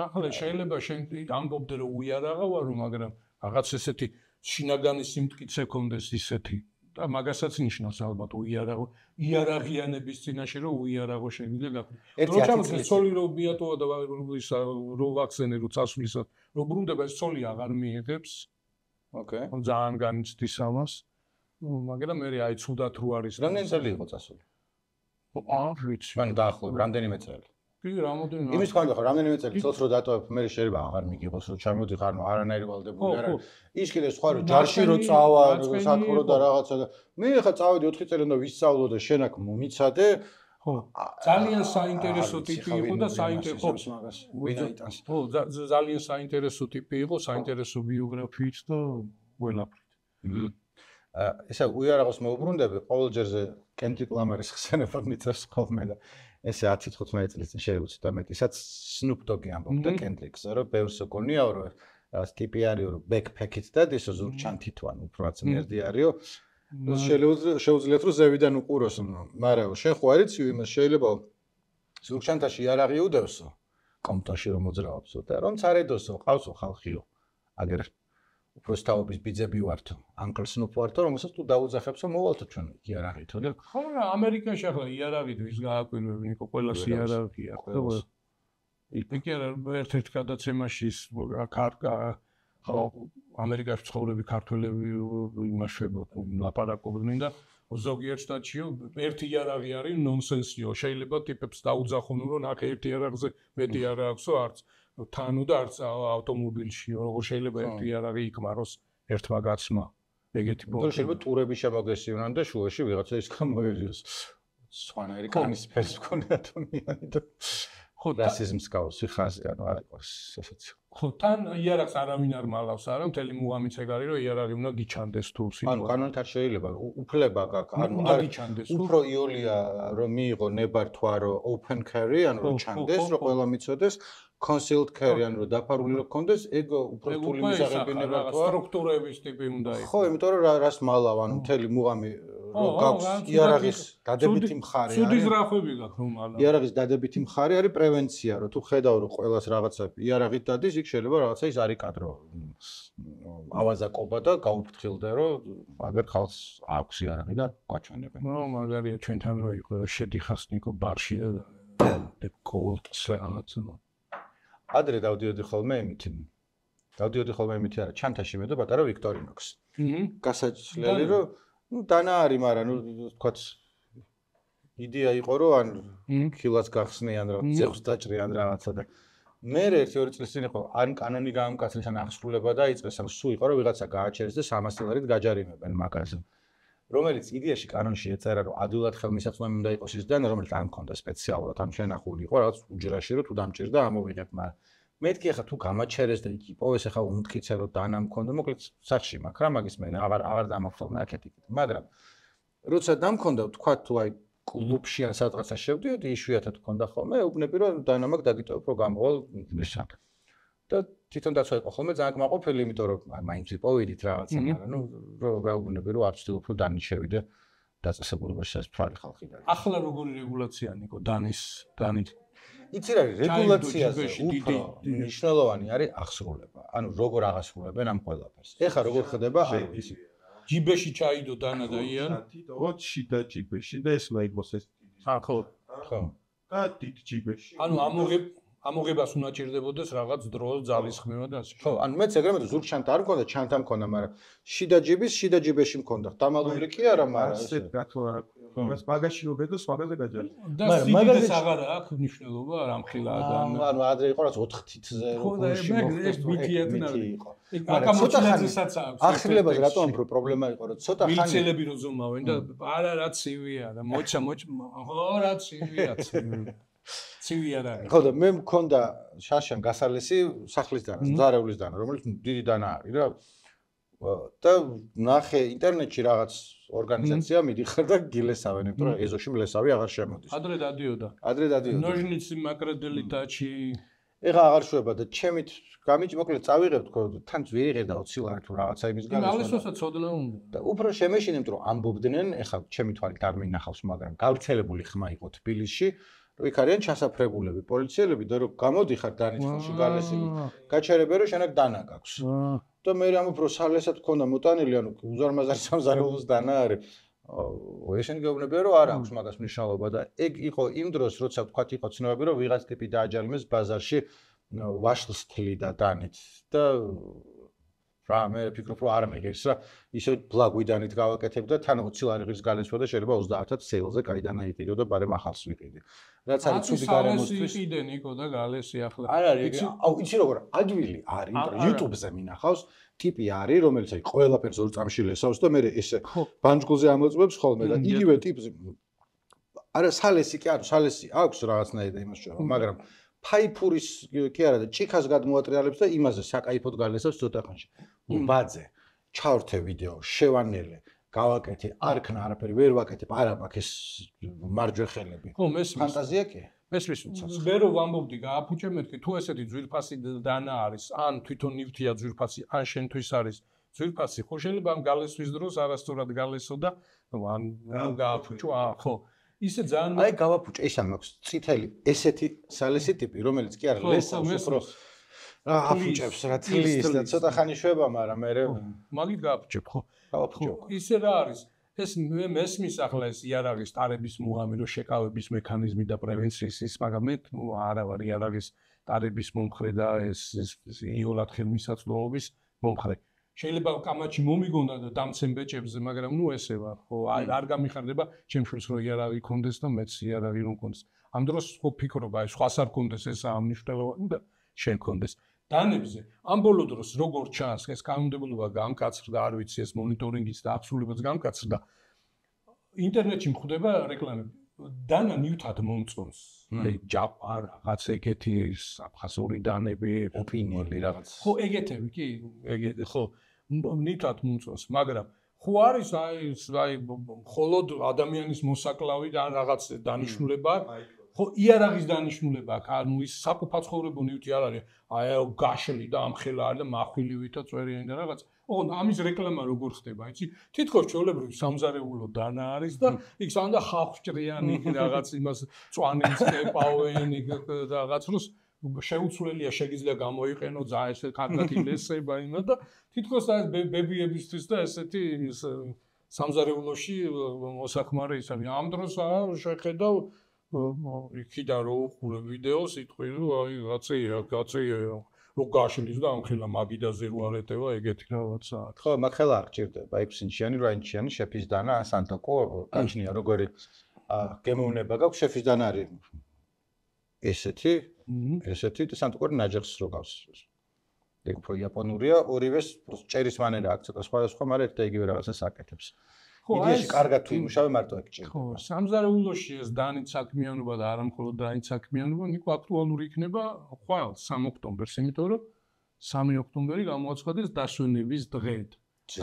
ახლა შეიძლება შენ ამბობდე რომ უიარაღა ვარო, მაგრამ რაღაც ესეთი შინაგანი სიმტკიცე კონდეს ისეთი და მაგასაც ნიშნავს ალბათ უიარაღო. იარაღიანების წინაშე რომ უიარაღო შეგვიძლია გაქვთ. როცა სოლი რო ბიატოა და რო ვაქცინე რო წასვლისას რო ბრუნდება ეს სოლი აღარ მიიღებს. ოკეი. ძალიან განიცდის ამას. მაგრამ მე აი ცუდად რო არის. რამდენი წელი იყო წასული? არ ვიცი. მან დაახლოებით რამდენიმე წელი. კი, რამოდენიმე. იმის თქვა ხო, რამდენიმე წელი წელს რო დატოვებ, მე შეიძლება აღარ მიგიღოს, რო ჩამოდიხარ, ნუ არანაირი ვალდებული არა. ის კიდე სხვა რო ჯარში რო წავა, საქმრო და რაღაცა და მე ხა წავედი 4 წელი უნდა ვისწავლო და შენ აქ მომიცადე. ხო. ძალიან საინტერესო ტიპი იყო და საინტერესო ვინაიტანს. ხო, ძალიან საინტერესო ტიპი იყო, საინტერესო ბიოგრაფიით და ყველაფრით. ესა უიარაღოს მოუბრუნდები, ყოველჯერზე კენდრიკ ლამარის ხსენება მიწევს ხოლმე და ესე 10-15 წლის წინ შეიძლება მეტისაც Snoop Dogg-ი ამბობდა კენდრიკზე, რომ ბევრს გონიაო, რომ რაღაც ტიპი არისო, რომ backpack-ით და ისო ზურგჩანთით ვან, უფრო ძმერდი არისო. შეუძლიათ რომ ზევიდან უყუროს, მაგრამ შენ ხო არიცი იმას შეიძლება ზურგჩანთაში იარაღი უდევსო, კომპტაში რომ მოძრაობსო და რომ წარედოსო, ყავსო ხალხიო. აგერ უბრალოდ თავის ბიძები ვართო, Uncle Snoop ვართო, რომელსაც თუ დაუძახებსო, მოვალთო ჩვენ იარაღითო და ხო, ამერიკაში ახლა იარაღით ვის გააკვირვებენ, იქ ყველას იარაღია, ხო. იქ ერთ-ერთ გადაცემაში ხო, ამერიკაში ცხოვრები ქართველები იმაშვებოდნენ, ლაპარაკობდნენ და ზოგიერთ შტატშიო ერთი იარაღი არის ნონსენსიო, შეიძლება ტიპებს დაუძახონ, რომ აქ ერთი იარაღზე მეტი არ აქვსო არც თანუ და არც ავტომობილში, როგორ შეიძლება ერთი იარაღი იქმაროს ერთმა კაცმა. ეგეთი ბოლო შეიძლება ტურები შემოგესივნან და შუაში ვიღაცა ის გამოერიოს. სხვანაირი კანის ფერს მქონე ადამიანი და ხო რასიზმს გავსი ხაზი, ანუ არ იყოს ესეც. ხო, თან იარაღს არავინ არ მალავს, არა, მთელი მუღამიც ეგ არის, რომ იარაღი უნდა გიჩანდეს თუ სიტყვა. ანუ კანონით არ შეიძლება, უფლება გაქვს, ანუ არ გიჩანდეს. უფრო იოლია რომ მიიღო ნებართვა რომ open carry, ანუ რომ ჩანდეს, რომ ყველა მიცოდეს, concealed carry, ანუ რომ დაფარული რო გქონდეს, ეგ უფრო რთული მისაღები ნებართვა. სტრუქტურების ტიპი უნდა იყოს. ხო, იმიტომ რომ რას მალავ, ანუ მთელი მუღამი რომ გაქვს იარაღის დადებითი მხარე არის. სუდის რახვები გაქვს რომ მალავ. იარაღის დადებითი მხარე არის პრევენცია, რომ თუ ხედავ რომ ყველას რაღაცა იარაღით დადის, იქ შეიძლება რაღაცა ის არ იკადრო. ავაზაკობა და გაუფრთხილდე, რომ აგერ ხალხს აქვს იარაღი და გვაჩვენებენ. ნუ მაგარია ჩვენთან რო იყო შედიხას ნიკო ბარში და კოლტს რაღაცა. ადრე დავდიოდი ხოლმე იმითი. დავდიოდი ხოლმე იმითი არა, ჩანთაში მე და პატარა ვიქტორინოქს. გასაჩლელი რომ ნუ დანა არის, მაგრამ ნუ თქვა იდეა იყო რომ ან ქილას გახსნიან რა, ძეხს დაჭრიან რაღაცა და მე 1-2 წლის წინ იყო ან კანონი გაამკაცრეს ან აღსრულება დაიწყეს, ან სულ იყო რომ ვიღაცა გააჩერეს და 300 დოლარით გაჯარიმებენ მაგაზე. რომელიც იდეაში კანონში ეწერა რომ ადვილად ხელმისაწვდომი უნდა იყოს ისდან, რომელიც არ მქონდა სპეციალურად, ან შენახული იყო რაღაც უჯრაში რომ თუ დამჭირდა ამოვიღებ, მაგრამ მეთქი ახლა თუ გამაჩერეს და იქ იპოვეს ახლა უმტკიცე რომ დანა მქონდა, მოკლედ სახში მაქვს რა მაგის მე აღარ დამახსოვნა აქეთ-იქ. მაგრამ როცა დამქონდა თქვა თუ აი კლუბში ან სადღაცა შევდიოდი, იშვიათად მქონდა ხოლმე, უბნები რომ დანა მაქვს დაგიტოვებ რომ გამოვალ ესა. და თვითონ დაცვა იყო ხოლმე ძალიან კმაყოფილი, იმიტომ რომ მაინც ვიპოვიდით რაღაცა, მაგრამ ნუ რო გაუგნები რომ არ ვცდილობ რომ დანი შევიდე დაწესებულებაში სასწრაფო ხალხი და ახლა როგორი რეგულაცია ნიკო დანით იცი რა რეგულაციაზე უფრო მნიშვნელოვანი არის აღსრულება, ანუ როგორ აღასრულებენ ამ ყველაფერს. ეხლა როგორ ხდება არ ვიცი. ჯიბეში ჩაიდო დანა და იან ოჩი და ჯიბეში და ეს მაიგოს ეს ხო და დიდ ჯიბეში ანუ ამოღებას უნდა ჭირდებოდეს რაღაც დრო ძალისხმევა და ასე. ხო, ანუ მეც ეგრევე ზურგჩანთა არ მქონდა, ჩანთა მქონდა, მაგრამ შიდა ჯიბეში მქონდა. დამალული კი არა, მაგრამ ასეთ გათვალა მას მაგაში რო ბედო სხვაგაზე გაჯარდა. და მაგალითად აღარა აქვს მნიშვნელობა რამხილადან. ანუ ადრე იყო რაც 4 თითზე ხო და ეს მითიათ იყო. აკა მოჩნაძესაც აქვს. ახსნებაზე რატომ პრობლემა იყო რომ ცოტა ხანი მიცელები რო ზომავენ და არა რა ცივია და მოჩა ხო რა ცივია ცივია რა. ხო და მე მქონდა შაშან გასალესი სახლის დანა, მზარეულის დანა, რომელიც დიდი დანა არის რა. და ნახე ინტერნეტში რაღაც ორგანიზაცია მიდიხარ და გილესავენ, იმიტომ რომ ეზოში მლესავი აღარ შემოდის. ადრე დადიოდა. ნოჟნიცი მაკრედელიტაჩი. ეხა აღარ შვება და ჩემით გამიჭი მოკლედ წავიღებ თქო თან ვეიღე და 20 ლარი თუ რაღაცა იმის გამო. ალისოსაც ცოდნა უნდა. და უფრო შემეშინებ რომ ამბობდნენ, ეხა ჩემი თვალით არ მინახავს, მაგრამ გავრცელებული ხმა იყო თბილისში. იქ არიან ჩასაფრებულები, პოლიციელები და რომ გამოდიხარ დანიწყოში გალესილი, გაჩერებენ რომ შენაკ დანა გაქვს. და მე რამ უფრო სალესად მქონდა მოტანილი, ანუ უზარმაზარი სამზარეულოს დანა არის. ესენი გეუბნებიან რომ არ აქვს მაგას მნიშვნელობა და ეგ იყო იმ დროს, როცა თქვათ იყო ცნობები რომ ვიღაც ტიპი დააჯალიმეს ბაზარში ვაშლს თლიდა დანით და რა მე ვფიქრობ რომ არ მეგერს რა ისე ბლაგვიდანით გავაკეთებ და თან 20 ლარი ღირს გალესვა და შეიძლება 30-ად სეილზე კაიდანა იყიდო და ბარემ ახალს ვიყიდი. რაც არის ცუდი გარემოსთვის. იყიდენ იყო და გალესი ახლა. არ არის, აუ იცი როგორ ადვილი არის, YouTube-ზე მინახავს, ტიპი არის, რომელიც აი ყველაფერს ორ წამში ლესავს და მე ესე ბანჯგულზე ამოწმებს ხოლმე და იგივე ტიპზე. არა სალესი კი არა, სალესი აქვს რაღაცნაირად იმას შეიძლება, მაგრამ ფაიფურის კი არა და ჭიქას გადმოატრიალებს და იმაზე საკაიფოდ გალესავს ცოტა ხანში. ბაძე, ჩავრთე ვიდეო, შევანელე, გავაკეთე, არ ქნა არაფერი, ვერ ვაკეთებ, არა მაქვს ეს მარჯვეხელები. ხო, მესმის. ფანტაზია კი? მესმის უცას. მე რო ვამბობდი, გააფუჭე მეთქი, თუ ესეთი ძვირფასი დანა არის, ან თვითონ ნივთია ძვირფასი, ან შენთვის არის ძვირფასი, ხო შეიძლება ამ გალესვის დროს არასწორად გალესო და ან გააფუჭო, ხო. ისე ძალიან აი გავაფუჭე, ისა მაქვს წითელი ესეთი სალესი ტიპი, რომელიც კი არა ლესავს უფრო რა აფუჭებს რა თლის და ცოტა ხანი შვება, მაგრამ მე მაგით გააფუჭებ, ხო. გავაფუჭე. ისე რა არის? ეს მესმის ახლა ეს იარაღის ტარების მუღამი რო შეკავების მექანიზმი და პრევენციის ის, მაგრამ მე არა ვარ იარაღის ტარების მომხრე და ეს იოლად ხელმისაწვდომობის მომხრე. შეიძლება კამაჩი მომიგონდა და დამცენ ბეჭებზე, მაგრამ ნუ ესე ვარ, ხო, არ გამიხარდება ჩემშვილს რომ იარაღი კონდეს და მეც იარაღი რომ კონდეს. ამ დროს ხო ფიქრობ, აი სხვას არ კონდეს ეს ამნიშნელოვანი და შენ კონდეს. დანებზე ამ ბოლო დროს როგორ ჩანს ეს კანონმდებლობა გამკაცრდა, არ ვიცი ეს მონიტორინგიც და აბსოლუტურად გამკაცრდა. ინტერნეტში მხვდება რეკლამები. დანა ნიუტად მომწონს. აი ჯაპა რაღაც ეგეთი აფხაზური დანები, ოპინიელი რაღაც. ხო, ეგეთები კი, ეგეთი ხო. ნიუტად მომწონს, მაგრამ ხო არის აი მხოლოდ ადამიანის მოსაკლავი და რაღაც დანიშნულება ხო იარაღის დანიშნულება აქვს ანუ ის საკუთაცხოვრებო ნივთი არ არის აი გაშლი და ამხელა არის და מחვილივით და წვერიანი და რაღაც ოღონდ ამის რეკლამა როგორ ხდება იცი თითქოს ჩვეულებრივი სამზარეულო დანა არის და იქ სანდა ხალხჭრიანი რაღაც იმას წვანიც ეპავენ რაღაც როს შეუცვლელია შეგიძლია გამოიყენო ძა ესე კარგად ილესება იმა და თითქოს აი ბებიებისთვის და ესეთი სამზარეულოში მოსახმარე ის არის ამ დროს შეხედავ იქიდან რო უყურე ვიდეოს იტყვი რომ აი გაწეია რო გაშლის და ამხელა მაგიდაზე რო არეტევა ეგეთი რაღაცა ხო მაგხელა არ გჭირდება ექვსინჩიანი რო ინჩიანი შეფის დანა სანტოკო გაჩნია როგორი გემოვნება გაქვს შეფის დანა არის ესეთი და სანტოკო ნაჯახს რო გავს ეგ უფრო იაპონურია ორივეს ჭერის მანერა აქვს ცოტა სხვადასხვა მაგრამ ერთ და იგივე რაღაცას აკეთებს იდეაში კარგად თუ იმუშავე მარტო ეგ ჭირდება. ხო, სამზარეულოში ეს დანით საქმიანობა და არა მხოლოდ დანით საქმიანობა, ნიკო აქტუალური იქნება ხვალ 3 ოქტომბერს, იმიტომ რომ 3 ოქტომბერი გამოაცხადეს დასვენების დღედ.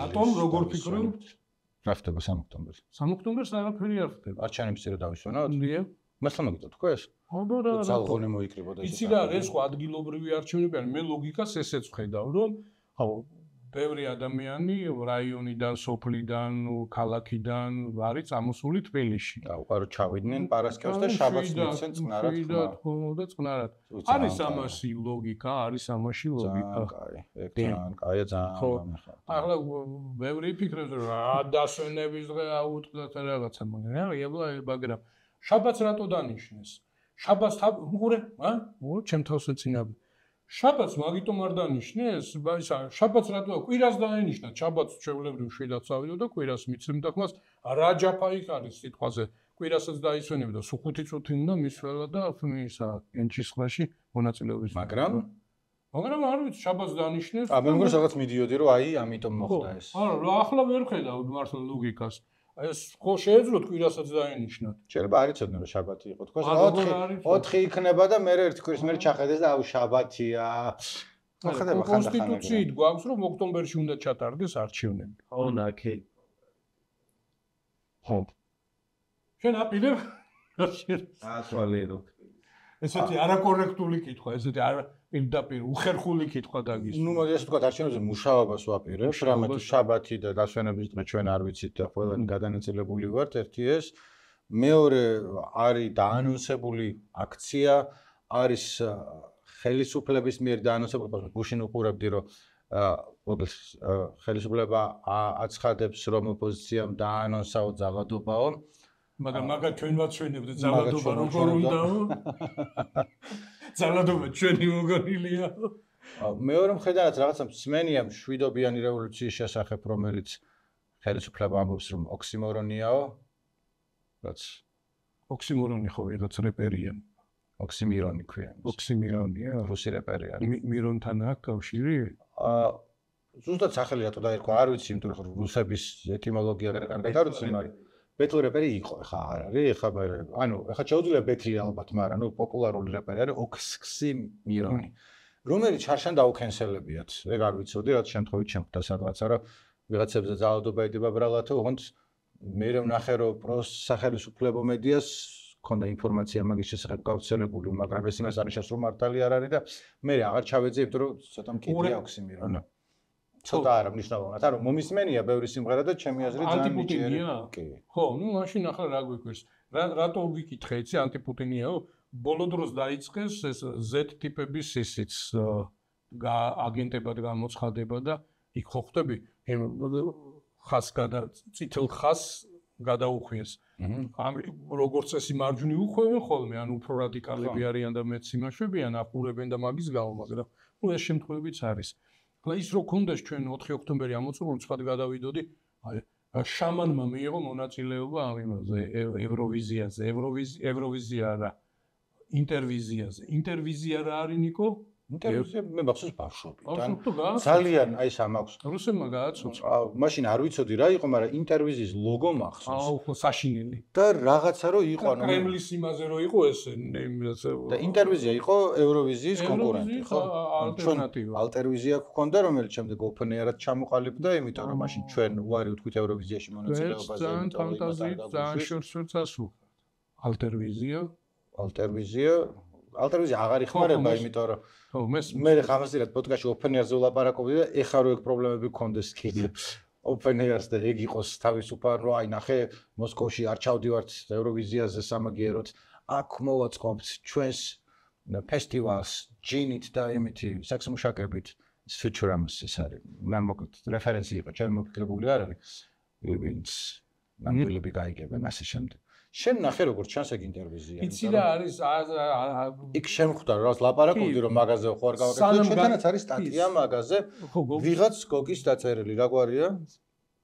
რატომ როგორ ფიქრობთ? რა ხდება 3 ოქტომბერს? 3 ოქტომბერს არაფერი არ ხდება. არჩევნების წინ დავისვენოთ? დიახ. მასლა მოგიტო თქო ეს? აბა რა. ძალღონე მოიკრიბოდა ეს. იცი რა, ეს ხო ადგილობრივი არჩევნები არის, მე ლოგიკას ესეც ვხედავ, რომ ხო ბევრი ადამიანი რაიონიდან, სოფლიდან, ქალაქიდან არის წამოსული თბილისში. აუყარო ჩავიდნენ პარასკევს და შაბათს მიცენ წყნარად. ხო, და წყნარად. არის ამაში ლოგიკა, არის ამაში ლოგიკა. კაი, ეგ თან, კაია ძალიან. ახლა ბევრი ფიქრობს რომ რა დასვენების დღე აუტყდათ რაღაცა, მაგრამ შაბათს რატო დანიშნეს? შაბათს უყურე, ჩემ თავს ეცინაბ. შაბათს მაგიტომ არ დანიშნეს? შაბათს რატო კვირას დაენიშნა? შაბათს ჩვეულებრივ შვიდად წავიდო და კვირას მიცემ და ხმას რა ჯაფა იქ არის სიტყვაზე კვირასაც დაისვენებდა სულ 5 წუთი უნდა მისვლა და ისა კენჩისხლაში მონაწილეობის მაგრამ არ ვიცი შაბათს დანიშნეს მე მგონი რაღაც მიდიოდი რომ აი ამიტომ მოხდა ეს არა ახლა ვერ ხედავ მართლა ლოგიკას ეს ხო შეეძლოთ კვირასაც დაენიშნათ შეიძლება არ იცოდნენ რომ შაბათი იყო თქოს 4 იქნება და მე ერთი კვირის მერე ჩახედეს და აუ შაბათია მოხდება ხანდახან კონსტიტუციით გვაქვს რომ ოქტომბერში უნდა ჩატარდეს არჩევნები ხო ნაკი ხო შენ აპირებ ასვალერო ესეთი არაკორექტული კითხვა ესეთი არა პირდაპირ უხერხული კითხვა დაგის ნუ მოდი ასე ვთქვა არჩევნებზე მუშაობას ვაპირებ რამე თუ შაბათი და დასვენების დღე ჩვენ არ ვიცით და ყველანი გადანაწილებული ვართ ერთი ეს მეორე არის დაანონსებული აქცია არის ხელისუფლების მიერ დაანონსებული გუშინ უყურებდი რომ ხელისუფლება აცხადებს რომ ოპოზიციამ დაანონსაო ძალადობაო მაგრამ ჩვენ ვაცვენებთ ძალადობა როგორ უნდაო ძალადობა ჩვენი მოგონილია მეორე მხედარაც რაღაცა მსმენია მშვიდობიანი რევოლუციის შესახებ რომელიც ხელისუფლება ამბობს რომ ოქსიმორონიაო რაც ოქსიმორონი ხო ვიღაც რეპერია ოქსიმირონი ქვია ოქსიმირონია რუსი რეპერია მირონთან აქვს კავშირი ზუსტად სახელი რატო დაერქვა არ ვიცი იმიტომ რომ რუსების ეტიმოლოგია კარგად არ ვიცი მაგრამ ბეთლ რეპერი იყო ხა არ არის ხა ანუ ხა შეუძლია ბეთლი ალბათ მაგრამ ნუ პოპულარული რეპერი არის ოქსიმირონი რომელიც შარშან დაუქენსელებიათ ეგ არ ვიცოდი რაც შემთხვევით შემხვდა სადღაცა რომ ვიღაცებზე ძალადობა ედება ბრალათო ოღონდ მე ვნახე რომ პროსახელისუფლებო მედიას ქონდა ინფორმაცია მაგის შესახებ გავრცელებული მაგრამ ეს იმას არის რომ მართალი არ არის და მე აღარ ჩავეძე იმიტომ რომ ცოტა მკიდია ოქსიმირონი ცოტა არა მნიშვნელოვნად არა მომისმენია ბევრი სიმღერა და ჩემი აზრით ძალიან მიჭერია კი ხო ნუ მაშინ ახლა რა გვიქვეს რატო ვიკითხე იცი ანტიპუტინიაო ბოლო დროს დაიწყეს ეს Z ტიპების ისიც აგენტებად გამოცხადება და იქ ხო ხტები ხას წითელ ხას გადაუხვიეს ამ როგორც წესი მარჯვნივ უხვევენ ხოლმე ან უფრო რადიკალები არიან და მეც იმაშვებიან აფურებენ და მაგის გამო მაგრამ ნუ ეს შემთხვევებიც არის ის რო ქონდეს ჩვენ 4 ოქტომბერი ამოწურული სხვა გადავიდოდი შამანმა მიიღო მონაწილეობა ამ იმაზე ევროვიზიაზე ევროვიზია რა ინტერვიზია რა არის ნიკო ინტერვიზია მე მახსოვს ბავშვობიდან ძალიან აი სამაქვს რუსებმა გააცოცა მაშინ არ ვიცოდი რა იყო მაგრამ ინტერვიზიის ლოგო მახსოვს აუ ხო საშინელი და რაღაცა რო იყო ანუ კრემლის იმაზე რო იყო ეს და ინტერვიზია იყო ევროვიზიის კონკურენტი ხო ალტერნატივა ალტერვიზია გქონდა რომელიც შემდეგ ოფენერად ჩამოყალიბდა იმიტომ რომ მაშინ ჩვენ უარი ვთქვით ევროვიზიაში მონაწილეობაზე ძალიან ფანტაზიით ძალიან შორს ალტერვიზია აღარ იხმარება იმიტომ რომ ხო მე ხამასირად პოდკასტში ოფენერზე ვლაპარაკობდი და ეხა რო ეგ პრობლემები გქონდეს კიდე ოფენერს და ეგ იყოს თავისუფალ რო აი ნახე მოსკოვში არ ჩავდივართ ევროვიზიაზე სამაგიეროდ აქ მოვაწყობთ ჩვენს ფესტივალს ჯინით და იმითი საქსმუშაკებით ფიჩურამს ეს არის მე მოკლედ რეფერენსი იყო ჩემ მოგკრებული არ არის ვინც ნამდვილები გაიგებენ ასე შემდეგ შენ ნახე როგორც ჩანს ეგ ინტერვიზია იცი რა არის იქ შემხვდა რომ ლაპარაკობდი რომ მაგაზე ხო არ გავაკეთე ჩვენთანაც არის სტატია მაგაზე ვიღაც გოგის დაწერილი რა გვარია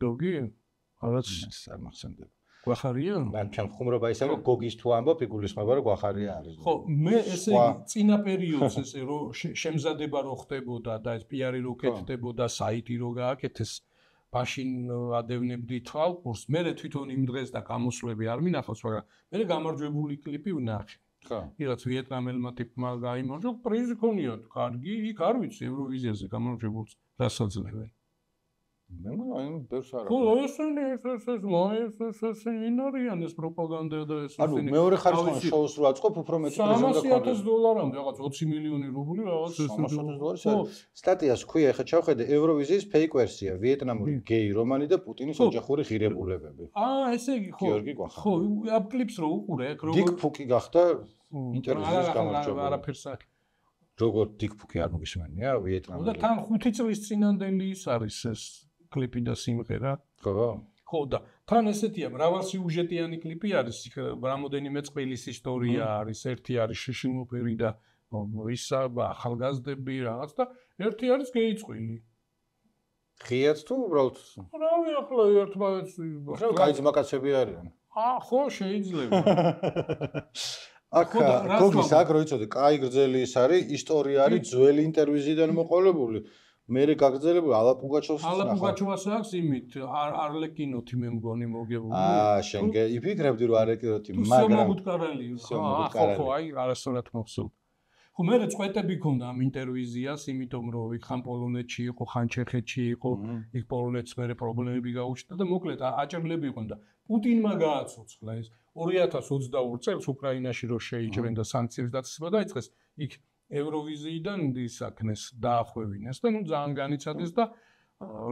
გოგი რაღაც არ მახსენდება გვახარია მან ჩემ ხუმრობა ისე რომ გოგის თუ ამბობ იგულისხმება რომ გვახარია არის ხო მე ესე იგი წინა პერიოდს ესე რომ შემზადება რო ხდებოდა და ეს პიარი რო კეთდებოდა საიტი რო გააკეთეს მაშინ ადევნებდი თვალყურს მე თვითონ იმ დღეს და გამოსვლები არ მინახავს მაგრამ მე გამარჯვებული კლიპი ვნახე ხო იღაც ვიეტნამელმა ტიპმა გაიმარჯვა პრიზი ქონია კარგი იქ არ ვიცი ევროვიზიაზე გამარჯვებულს რასაძლევენ მე მგონი ბევრს არა ხო ეს ინარიან ეს პროპაგანდა და ეს ანუ მეორე ხარისხიან შოუს რო აწყობ უფრო მეტი პრიზი უნდა $300,000 რაღაც 20 მილიონი რუბლი რაღაც $300,000 სტატიას ქვია ხა ჩავხედე ევროვიზიის ფეიქ ვერსია ვიეტნამური გეი რომანი და პუტინის ოჯახური ღირებულებები ესე იგი ხო გიორგი გვახარ ხო აბ კლიპს რო უყურე ეგ როგორ დიკ ფუკი გახდა ინტერვიზიის გამარჯვებული არაფერს აქ როგორ დიკ ფუკი არ მოგისმენია ვიეტნამში და თან 5 წლის წინანდელი ის არის ეს კლიპი და სიმღერა ხო და თან ესეთია მრავალსიუჟეტიანი კლიპი არის რამოდენიმე წყვილის ისტორია არის ერთი არის შეშინოფერი და ისა ახალგაზრდები რაღაც და ერთი არის გეი წყვილი ღიაც თუ უბრალოდ რავი ახლა ერთმანეთს კაი ძმაკაცები არიან. ხო შეიძლება. აქ გოგის აგრო იცოდე, კაი გრძელი ის არის, ისტორია არის ძველი ინტერვიზიდან მოყოლებული. მერე გაგრძელებული ალა პუგაჩოვს ალა პუგაჩოვას აქვს იმით არლეკინოთი მე მგონი მოგებული. შენ იფიქრებდი რომ არლეკინოთი, მაგრამ სიომობუტკარელი. ხო, აი არასწორად მოხსოვს. ხო მე წვეტები ქონდა ამ ინტერვიზიას, იმიტომ რომ იქ ხან პოლონეთში იყო, ხან ჩეხეთში იყო, იქ პოლონეთს მერე პრობლემები გაუჩნდა და მოკლედ აჭრილები იყვნენ და პუტინმა გააცოცხლა ეს 2022 წელს უკრაინაში რო შეიჭრენ და სანქციების დაწესება დაიწყეს, იქ ევროვიზიიდან ისაქნეს დაახვევინეს და ნუ ძალიან განიცადეს და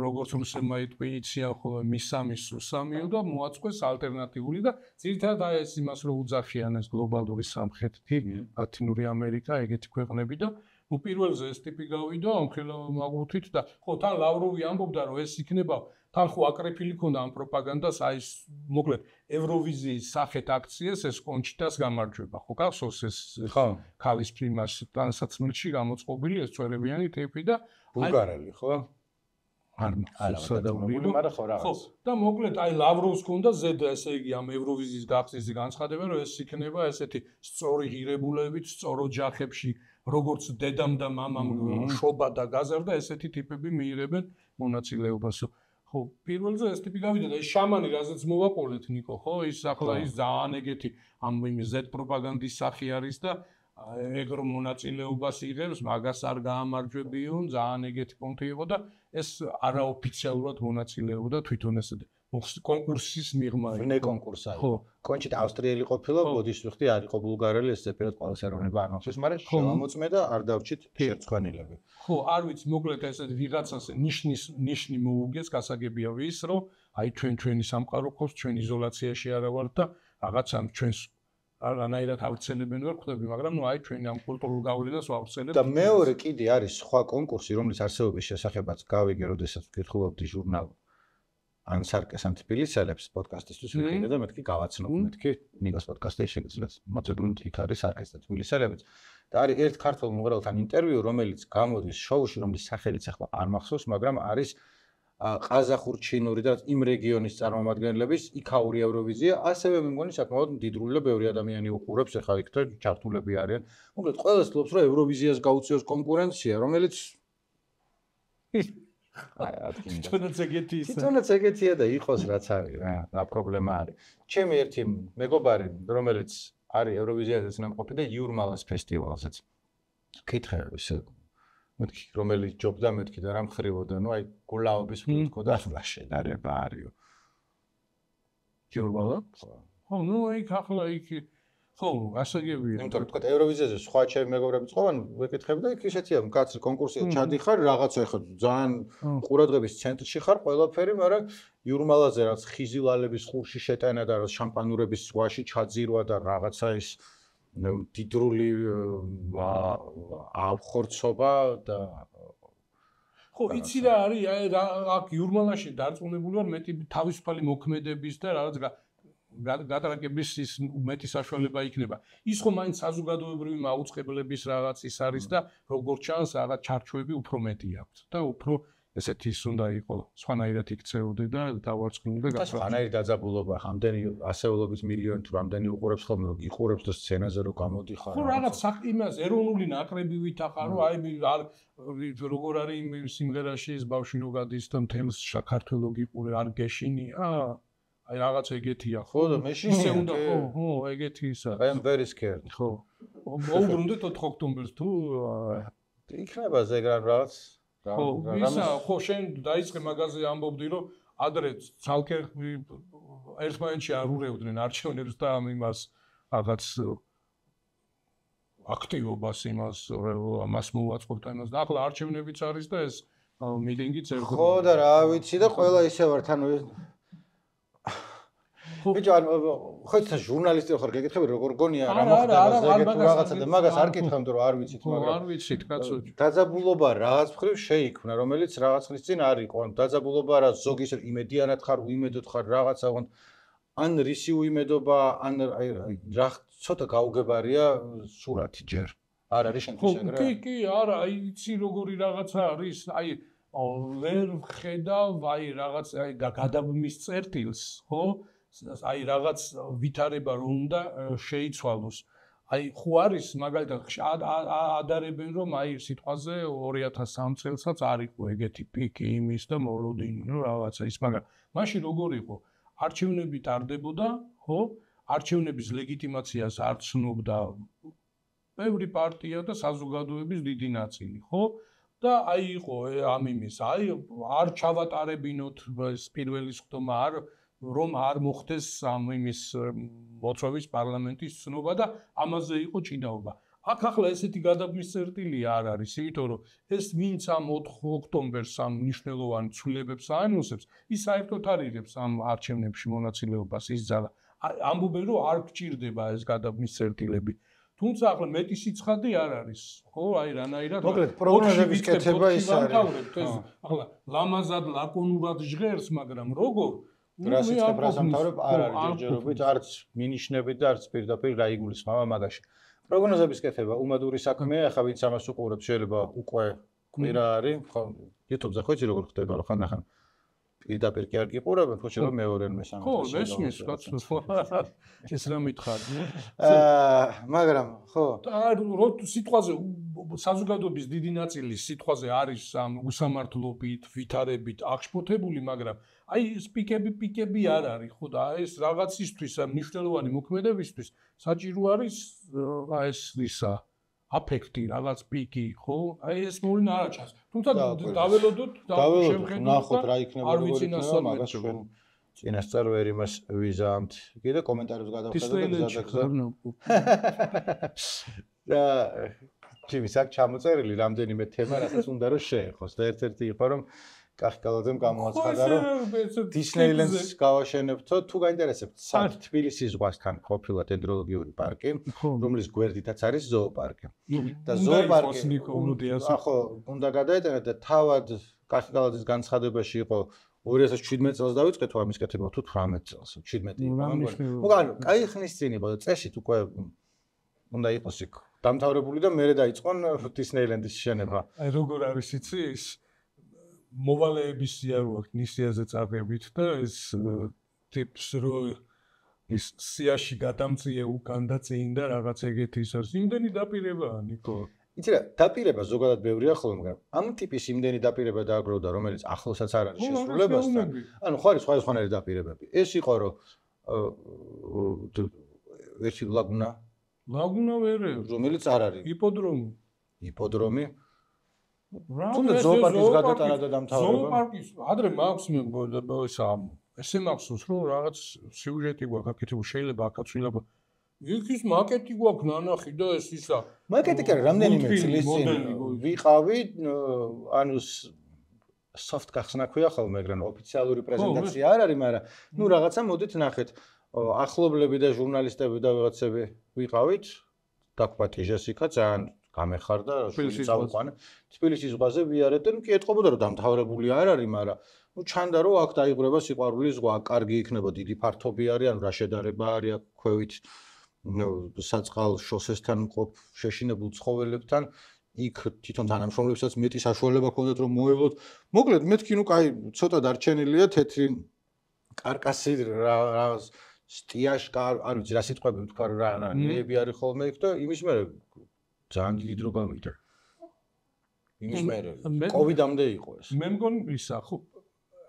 როგორც რუსებმა იტყვინიციან ხოლმე მისამის სუსამიო და მოაწყვეს ალტერნატიული და ძირითადად აი ეს იმას რო უძახიანეს გლობალური სამხრეთი, ლათინური ამერიკა, ეგეთი ქვეყნები და ნუ პირველზე ეს ტიპი გავიდა ამხელა მაგუთით და ხო თან ლავროვი ამბობდა რომ ეს იქნება თან ხო აკრეფილი ქონდა ამ პროპაგანდას აი ეს მოკლედ ევროვიზიის სახეთ აქციას ეს კონჩიტას გამარჯვება ხო გახსოვს ეს ხო ქალის პრიმას ტანსაცმელში გამოწყობილი ეს წვერებიანი ტიპი და ბულგარელი ხო არა მაგრამ ხო რაღაც ხო და მოკლედ აი ლავროვს ქონდა ზედა ესე იგი ამ ევროვიზიის გახსნის განცხადება რომ ეს იქნება ესეთი სწორი ღირებულებით სწორო ჯახებში როგორც დედამ და მამამ შობა და გაზარდა ესეთი ტიპები მიიღებენ მონაწილეობას ხო პირველზე ეს ტიპი გავიდა და ეს შამანი რაზეც მოვაყოლეთ ნიკო ხო ის ახლა ის ძალიან ეგეთი ამ ზედ პროპაგანდის სახი არის და ეგ რომ მონაწილეობას იღებს მაგას არ გაამარჯვებიონ ძალიან ეგეთი პონტი იყო და ეს არაოფიციალურად მონაწილეობდა თვითონ ესეთი კონკურსის მიღმა იყო. კონკურსა იყო. კონჩიტა ავსტრიელი ყოფილა, ბოდიშ ვიხდი არ იყო ბულგარელი, ეს ზეპირად ყოველს ეროვნება არ მახსოვს, მაგრამ შემოწმე და არ დავჭით შერცხვენილები. ხო, არ ვიცი, მოკლედ ესეთი ვიღაცას ნიშნი მოუგეს, გასაგებია ვის, რომ აი ჩვენი სამყარო ყავს, ჩვენ იზოლაციაში არა ვართ და რაღაცა ჩვენს არანაირად ავცელებენ ვერ ხვდები, მაგრამ ნუ აი ჩვენი ამ კულტურულ გავლენას ვავცელებთ. და მეორე კიდე არის სხვა კონკურსი, რომლის არსებობის შესახებაც გავიგე, როდესაც ვკითხულობდი ჟურნალ ანსარკესან თბილისელებს პოდკასტისთვის ვიყიდე და მეთქი გავაცნობ მეთქი ნიკოს პოდკასტში შეგიძლიათ მოწოდებული იქ არის არკესა თბილისელებიც და არის ერთ ქართულ მომღერალთან ინტერვიუ რომელიც გამოდის შოუში რომლის სახელიც ახლა არ მახსოვს მაგრამ არის ყაზახურ-ჩინური და იმ რეგიონის წარმომადგენლების იქაური ევროვიზია ასევე მე მგონი საკმაოდ მდიდრული და ბევრი ადამიანი უყურებს ახლა იქ და ჩართულები არიან მოკლედ ყველას ფლობს რომ ევროვიზიას გაუწიოს კონკურენცია რომელიც თვითონაც ეგეთია და იყოს რაც არის რა პრობლემა არის. ჩემი ერთი მეგობარი რომელიც არის ევროვიზიაზეც ნამყოფი და იურმალას ფესტივალზეც. კითხე ისე მეთქი რომელიც ჯობდა მეთქი და რა მხრივოდა ნუ აი გულაობის ფუტკო და ახლა შედარება არისო. იურმალა? ხო, ნუ იქ ახლა იქ ხო, ასაგებია. იმიტომ რომ თქვა ევროვიზიაზე სხვა ჩემი მეგობრები წოვან, ვეკითხები და იქ ისეთია, კაცი კონკურსია ჩადიხარ, რაღაცა ეხა ძალიან ყურადღების ცენტრში ხარ ყველაფერი, მაგრამ იურმალაზე რაც ხიზილალების ხურში შეტანა და რაც შამპანურების ზღვაში ჩაძირვა და რაღაცა ის დიდრული ავხორცობა და ხო, იცი რა არის, აი აქ იურმალაში დარწმუნებული ვარ, მეტი თავისუფალი მოქმედების და რაღაც გადარაგების ის მეტი საშუალება იქნება. ის ხო მაინც საზოგადოებრივი მაუწყებლების რაღაც ის არის და როგორც ჩანს, რაღაც ჩარჩოები უფრო მეტი აქვს და უფრო ესეთი ის უნდა იყოს. სხვანაირად იქცეოდე და დავარცხნილდე და სხვანაირი დაძაბულობა, ამდენი ასეულობის მილიონი თუ რამდენი უყურებს ხოლმე, იყურებს და სცენაზე რო გამოდიხარ. ხო, რაღაც იმას ეროვნული ნაკრები ვითახარ, რომ აი როგორ არის იმ სიმღერაში ეს ბავშვი რო გადის და მთელს საქართველო გიყურე, არ გეშინია. აი რაღაც ეგეთია ხო და მე ისე უნდა ხო ეგეთი ისა I am very scared ხო მოუბრუნდეთ 4 ოქტომბერს თუ იქნება ზეგრან რაღაც ხო ისა ხო შენ დაიწყე მაგაზე ამბობდი რომ ადრე ცალკე ერთმანეთში არ ურევდნენ არჩევნებს და იმას რაღაც აქტივობას იმას მოვაწყობთ იმას და ახლა არჩევნებიც არის და ეს მიტინგიც ერთხელ ხო და რა ვიცი და ყველა ისე ვართ ანუ ბიჭო ხო იცი ჟურნალისტი ხარ გეკითხები როგორ გონია რა მოხდა ეგეთ რაღაცა და მაგას არ კითხავთ რომ არ ვიცით მაგრამ არ ვიცით კაცო დაძაბულობა რაღაც მხრივ შეიქმნა რომელიც რაღაც ხნის წინ არ იყო დაძაბულობა რა ზოგის იმედიანად ხარ უიმედოდ ხარ რაღაცა ან რისი უიმედობა ან რა ცოტა გაუგებარია სურათი ჯერ არ არის შენთვის ეგრე კი არა იცი როგორი რაღაცა არის აი ვერ ხედავ აი რაღაც აი გადაბმის წერტილს, ხო? აი რაღაც ვითარება რომ უნდა შეიცვალოს. აი ხო არის მაგალითად ადარებენ რომ აი სიტყვაზე 2003 წელსაც არ იყო ეგეთი პიკი იმის და მოლოდინი რომ რაღაცა ის მაგრამ მაშინ როგორ იყო არჩევნები ტარდებოდა ხო არჩევნების ლეგიტიმაციას არ ცნობდა ბევრი პარტია და საზოგადოების დიდი ნაწილი ხო და აი იყო ამ იმის აი არ ჩავატარებინოთ პირველი ხდომა არ რომ არ მოხდეს ამ იმის მოწვევის პარლამენტის ცნობა და ამაზე იყო ჭიდაობა. აქ ახლა ესეთი გადაბმის წერტილი არ არის, იმიტომ რომ ეს ვინც ამ 4 ოქტომბერს ამ მნიშვნელოვან ცვლილებებს აანონსებს, ის საერთოდ არ იღებს ამ არჩევნებში მონაწილეობას ის ძალა. ამბობენ რომ არ გჭირდება ეს გადაბმის წერტილები. თუმცა ახლა მეტი სიცხადი არ არის, ხო, აი რანაირად მოკლედ პროგნოზების კეთება ის არის. ახლა ლამაზად ლაკონურად ჟღერს, მაგრამ როგორ რას იწყებ რას ამთავრებ არ არის ჯერჯერობით არც მინიშნებით და არც პირდაპირ რა იგულისხმება მაგაში. პროგნოზების კეთება უმადური საქმეა, ახლა ვინც ამას უყურებს შეიძლება უკვე კვირა არის, ხო, YouTube-ზე ხო იცი როგორ ხდება, რა ხან პირდაპირ კი არ გიყურებენ, ხო შეიძლება მეორე მესამე. ხო, მესმის კაცო. ეს რა მითხარი? მაგრამ ხო. რო სიტყვაზე საზოგადოების დიდი ნაწილი სიტყვაზე არის ამ უსამართლობით, ვითარებით აღშფოთებული, მაგრამ აი ეს პიკები არ არის, ხო და ეს რაღაცისთვის, მნიშვნელოვანი მოქმედებისთვის საჭირო არის ეს ისა აფექტი, რაღაც პიკი, ხო? აი ეს მოვლენა არ აჩას. თუმცა დაველოდოთ და შევხედოთ, ნახოთ რა იქნება როგორ იქნება მაგას ჩვენ წინასწარ ვერ იმას ვიზამთ. კიდე კომენტარებს გადავხედოთ და და ჩემი საკ ჩამოწერილი რამდენიმე თემა, რასაც უნდა რომ შეეხოს და ერთ-ერთი იყო რომ კახკალაძემ გამოაცხადა რომ დისნეილენდს გავაშენებთო თუ გაინტერესებთ სად თბილისის ზღვასთან ყოფილა დენდროლოგიური პარკი რომლის გვერდითაც არის ზოოპარკი და ზოოპარკი ახო უნდა გადაეტანოთ და თავად კახკალაძის განცხადებაში იყო 2017 წელს დავიწყეთ ამის კეთება თუ 18 წელს 17 იყო მაგრამ კაი ხნის წინ იყო და წესით უკვე უნდა იყოს იქ დამთავრებული და მერე დაიწყონ დისნეილენდის შენება აი როგორ არის იცი ის მოვალეების სიარული ნისიაზე წარებით და ეს ტიპს რო ის სიაში გადამწიე უკან და წინ და რაღაც ეგეთი ის არის იმდენი დაპირებაა ნიკო იცი რა დაპირება ზოგადად ბევრია ხოლმე მაგრამ ამ ტიპის იმდენი დაპირება დააგროვდა რომელიც ახლოსაც არ არის შესრულებასთან ანუ ხო არის სხვადასხვანაირი დაპირებები ეს იყო რომ ერთი ლაგუნა ვერე რომელიც არ არის იპოდრომი თუნდაც ზოოპარკის გადატანა და დამთავრება ზოოპარკის ადრე მაქვს ესე მახსოვს რომ რაღაც სიუჟეტი გვაქვს აქეთ შეიძლება აქაც შეიძლება იქის მაკეტი გვაქვს ნანახი და ეს ისა მაკეტი კი არა რამდენიმე წლის წინ ვიყავი ანუ soft გახსნა ქვია ხოლმე მაგრამ ოფიციალური პრეზენტაცია არ არის მაგრამ ნუ რაღაცა მოდით ნახეთ ახლობლები და ჟურნალისტები და ვიღაცები ვიყავით დაგყვათ ჟესიკა ძალიან გამეხარდა წავყვანე თბილისის ზღვაზე ვიარეთ და ნუ კი ეთყობოდა რომ დამთავრებული არ არის მაგრამ ნუ ჩანდა რომ აქ დაიღრება სიყვარულის ზღვა კარგი იქნება დიდი ფართობი არის ანუ რა შედარება არის აქ ქვევით საწყალ შოსესთან მყოფ შეშინებულ ცხოველებთან იქ თვითონ თანამშრომლებსაც მეტი საშუალება ჰქონდათ რომ მოევლოთ მოკლედ მეთქი ნუ კაი ცოტა დარჩენილია თეთრი კარკასი რა სტიაშკა არ ვიცი რა სიტყვები ვთქვა რა ნეები არის ხოლმე იქ და იმის მერე ძალიან დიდი დრო გამიდა. იმის მერე კოვიდამდე იყო ეს. მე მგონი ისა ხო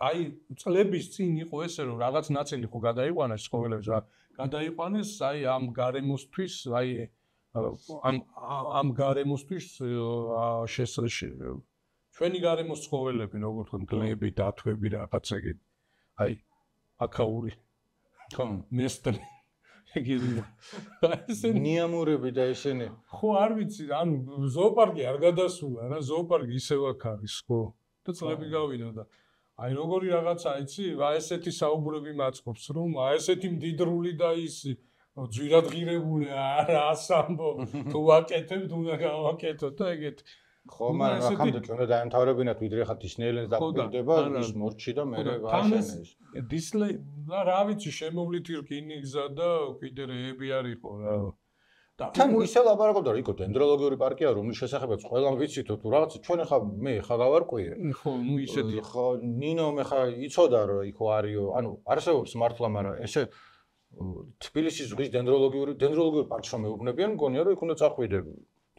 აი წლების წინ იყო ესე რომ რაღაც ნაწილი ხო გადაიყვანეს ცხოველებს რა გადაიყვანეს აი ამ გარემოსთვის აი ამ გარემოსთვის ჩვენი გარემოს ცხოველები როგორ თქვა მგლები დათვები რაღაცა ეგეთი აი აკაური ხო მესტრი ნიამურები და ესენი ხო არ ვიცი ანუ ზოოპარკი არ გადასულა რა ზოოპარკი ისევ აქ არის ხო და წლები გავიდა და აი როგორი რაღაცა იცი აი ესეთი საუბრები მაწყობს რომ აი ესეთი მდიდრული და ის ძვირადღირებული არა ასამბო თუ ვაკეთებ უნდა გავაკეთო და ეგეთი ხო მაგრამ ახამდე უნდა დაემთავრებინათ ვიდრე ხა დისნეილენდს დაგვირდება ის მორჩი და მე ვაშენეს დისნეი რა ვიცი შემოვლითი რკინიგზა და კიდე რეები არისო რა თან ისე ლაპარაკობდა, იქო დენდროლოგიური პარკია, რომლის შესახებაც ყველამ ვიცით თუ რაღაც ჩვენ ხა მე ხა გავარკვიე. ხო, ნუ ისეთი ხო, ნინო მე ხა იცოდა რომ იქო არისო, ანუ არსებობს მართლა, მაგრამ ესე თბილისის ზღვის დენდროლოგიურ პარკს რომ მეუბნებიან, მგონია რომ იქ უნდა წახვიდე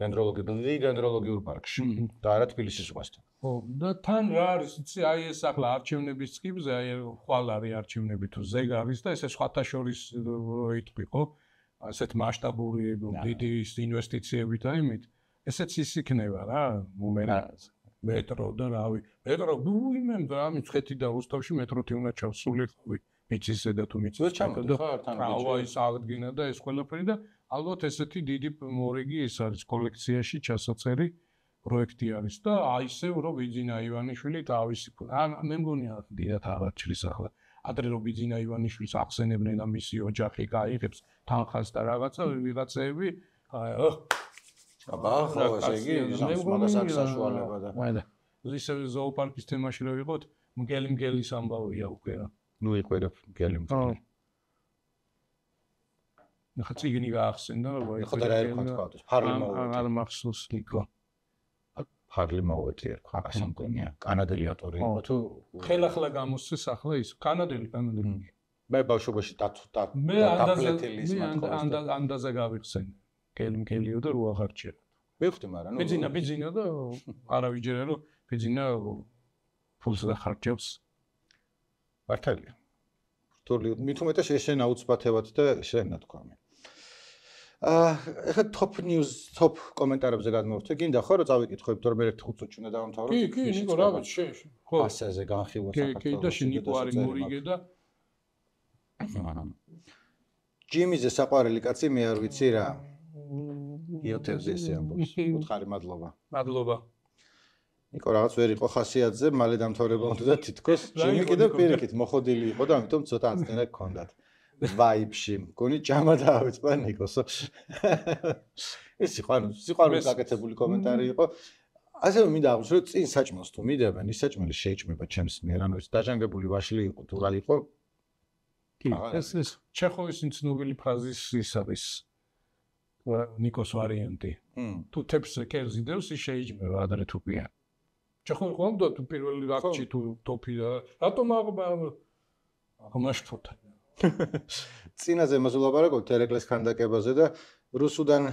დენდროლოგიურ პარკში და არა თბილისის ზღვასთან. ხო, და თან რა არის, იცი, აი ეს ახლა არჩევნების წკიბზე, აი ხვალ არის არჩევნები თუ ზეგ არის და ესე სხვათა შორის იტყვი, ხო? ასეთ მასშტაბური დიდი ინვესტიციებით და იმით, ესეც ის იქნება რა, მომენტ მეტრო და რავი. მეტრო იმენ და ამის ხეთი და რუსთავში მეტროთი უნდა ჩავსულიყავი. მიწისზე და თუ მიწის ჩამოდი ხარ თან რავა ის აღდგენა და ეს ყველაფერი და ალბათ ესეთი დიდი მორიგი ის არის კოლექციაში ჩასაწერი პროექტი არის და აისევ რომ ბიძინა ივანიშვილი თავისი მე მგონია დიდად აღარჩის ახლა ადრე რომ ბიძინა ივანიშვილს ახსენებდნენ და მისი ოჯახი გაიღებს თანხას და რაღაცა ვიღაცები აბა ხო ესე იგი მაგას აქვს საშუალება და მაინდა ისე ზოოპარკის თემაში რო ვიყოთ მგელის ამბავია უკვე რა ნუ იყვერებ მგელი მგელი ხა წიგნი გაახსენდა ხო და რა ერქვა თქვა ფარლი მოვედი არ მახსოვს ნიკო ფარლი მოვედი ერქვა გასამგონია კანადელი ავტორი იყო თუ ხელახლა გამოსცეს ახლა ის კანადელი მე ბავშვობაში და მე ანდაზე გავიხსენ მგელიო და რო აღარჩია მივხვდი მაგრამ ნუ ბიძინა და არავიჯერა რომ ბიძინა ფულს დახარჯავს მართალია რთული მით უმეტეს ესენ აუცბათებად და ესე ნათქვამი ეხლა top news top კომენტარებზე გადმოვთე გინდა ხო რომ წავიკითხოთ რომ მე 5 წუთში უნდა დავამთავროთ კი ნიკო რა ვიცი შე ხო ასაზე განხილვა საქართველოს კი და შენიკო არის მორიგე და ჯიმიზე საყვარელი კაცი მე არ ვიცი რა იოთევზე ესე ამბობს უთხარი მადლობა ნიკო რაღაც ვერ იყო ხასიათზე მალე დამთავრება უნდა და თითქოს ჯიმი კიდევ პირიქით მოხოდილი იყო და ამიტომ ცოტა აცდენა გქონდათ ვაიბში მგონი ჭამა დაავიწყდა ნიკოსო ეს სიყვარულის გაკეთებული კომენტარი იყო ასევე მინდა აღვნიშნო რომ წინ საჭმელს თუ მიდებენ ის საჭმელი შეიჭმება ჩემს მიერ ანუ ეს დაჟანგებული ვაშლი იყო თუ რა იყო კი ეს ჩეხოვის ცნობილი ფრაზის ის არის ნიკოს ვარიანტი თუ თებს კერძი დევს ის შეიჭმება ადრე თუ პია ჩეხოვი ხომდო თუ პირველი რაკში თუ ტოფი რატომ აღმაშფოთა წინაზე მოზულაპარაკობთ ერეკლეს ქანდაკებაზე და რუსუდან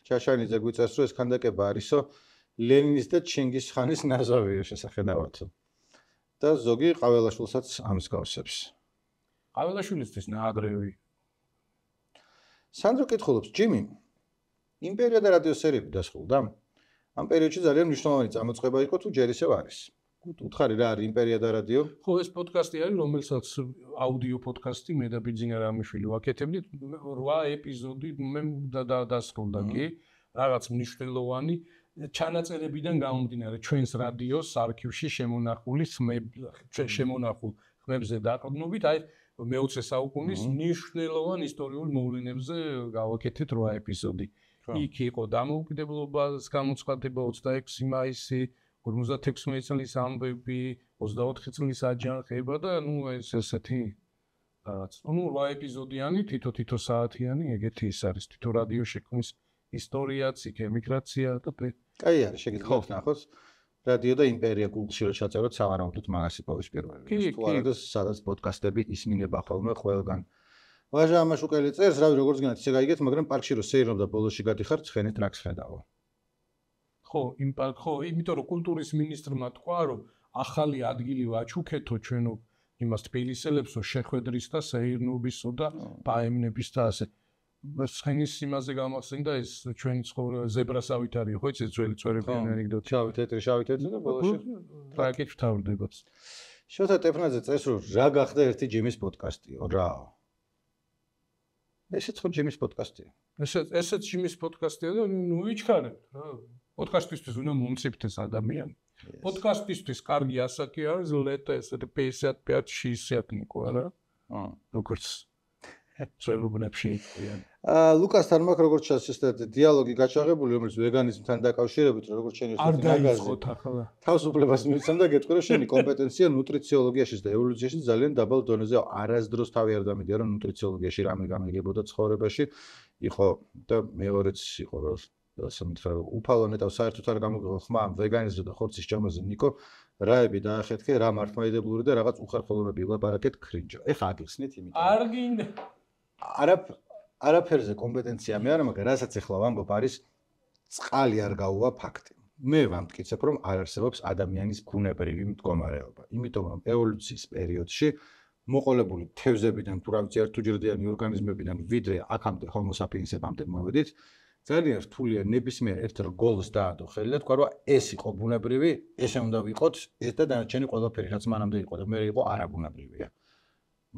ჩაშანიძე გვიწევს რომ ეს ქანდაკება არისო ლენინის და ჩინგის ხანის ნაზავია შესახედავად და ზოგი ყაველაშვილსაც ამსგავსებს ყაველაშვილისთვის ნაადრევი სანდრო კითხულობს ჯიმი იმპერია და რადიო სერიები დასრულდა ამ პერიოდში ძალიან მნიშვნელოვანი წამოწყება იყო თუ ჯერ ისევ არის უთხარი რა არის იმპერია და რადიო ხო ეს პოდკასტი არის რომელსაც აუდიო პოდკასტი მე და ბიძინა რამიშვილი ვაკეთებდით 8 ეპიზოდი მე დასრულდა კი რაღაც მნიშვნელოვანი ჩანაწერებიდან გამომდინარე ჩვენს რადიოს არქივში შემონახული ხმებზე დაყრდნობით აი მე-20 საუკუნის მნიშვნელოვან ისტორიულ მოვლენებზე გავაკეთეთ 8 ეპიზოდი იქ იყო დამოუკიდებლობას გამოცხადება 26 მაისი 56 წლის ამბები 24 წლის აჯანყება და ნუ ეს ესეთი რაღაც ნუ 8 ეპიზოდიანი თითო საათიანი ეგეთი ის არის თითო რადიო შექმნის ისტორიაც იქ ემიგრაცია და კაი არის შეგიძლიათ ნახოთ რადიო და იმპერია Google-ში რო ჩაწეროთ სავარაუდოდ მაგას იპოვის პირველი თუ არა და სადაც პოდკასტები ისმინება ხოლმე ყველგან ვაჟა ამაშუკელი წერს რავი როგორც გინდათ ისე გაიგეთ მაგრამ პარკში რო სეირნობდა ბოლოში გადიხარ ცხენით რაკს ხედავო ხო იმიტომ რომ კულტურის მინისტრმა თქვა რომ ახალი ადგილი ვაჩუქეთო ჩვენო იმას თბილისელებსო შეხვედრის და სეირნობისო და პაემნების და ასე ცხენის იმაზე გამახსენდა ეს ჩვენი ცხოვრება ზებრასავით არის ხო იცი ძველი წვერებიანი ანეკდოტი შავი თეთრი და ბოლოში ტრაკით ვთავრდებათ შოთა ტეფნაძე წერს რომ რა გახდა ერთი ჯიმის პოდკასტიო რა ესეც ხო ჯიმის პოდკასტია ესეც ჯიმის პოდკასტია და ნუ ვიჩქარებთ რა პოდკასტისთვის უნდა მომწიფდეს ადამიანი პოდკასტისთვის კარგი ასაკი არის ლეტა ესეთი 55-60 ნიკო არა როგორც წვეულობებში. ლუკასთან მაქვს როგორც ჩანს ეს დიალოგი გაჩაღებული, რომელიც ვეგანიზმთან დაკავშირებით, როგორც შენ არ დაიწყოთ ახლა. თავისუფლებას მიცემ და გეტყვი რომ შენი კომპეტენცია ნუტრიციოლოგიაში და ევოლუციაში ძალიან დაბალ დონეზე არასდროს თავი არ დამიდია რომ ნუტრიციოლოგიაში რამე გამიგებოდა ცხოვრებაში იყო და მეორეც იყო რომ უფალო ნეტავ საერთოდ არ გამოგიღო ხმა ვეგანიზმზე და ხორცის ჭამაზე ნიკო რაები დაახეთქე რა მართლმადიდებლური და რაღაც უხერხულობები ვლაპარაკეთ ქრინჯო ეხა აგიხსნით იმიტომ არ გინდა არაფერზე კომპეტენცია მე არა მაგრამ რასაც ეხლა ვამბობ არის წყალი არ გაუვა ფაქტი მე ვამტკიცებ რომ არ არსებობს ადამიანის ბუნებრივი მდგომარეობა იმიტომ რომ ევოლუციის პერიოდში მოყოლებული თევზებიდან თუ რა ვიცი ერთუჯერდიანი ორგანიზმებიდან ვიდრე აქამდე ჰომო საპიენსებამდე მოვედით ძალიან რთულია ნებისმიერ ერთ რგოლს დაადო ხელი და თქვა რომ ეს იყო ბუნებრივი, ესე უნდა ვიყოთ, ეს და დანარჩენი ყველაფერი რაც მანამდე იყო და მე იყო არაბუნებრივია.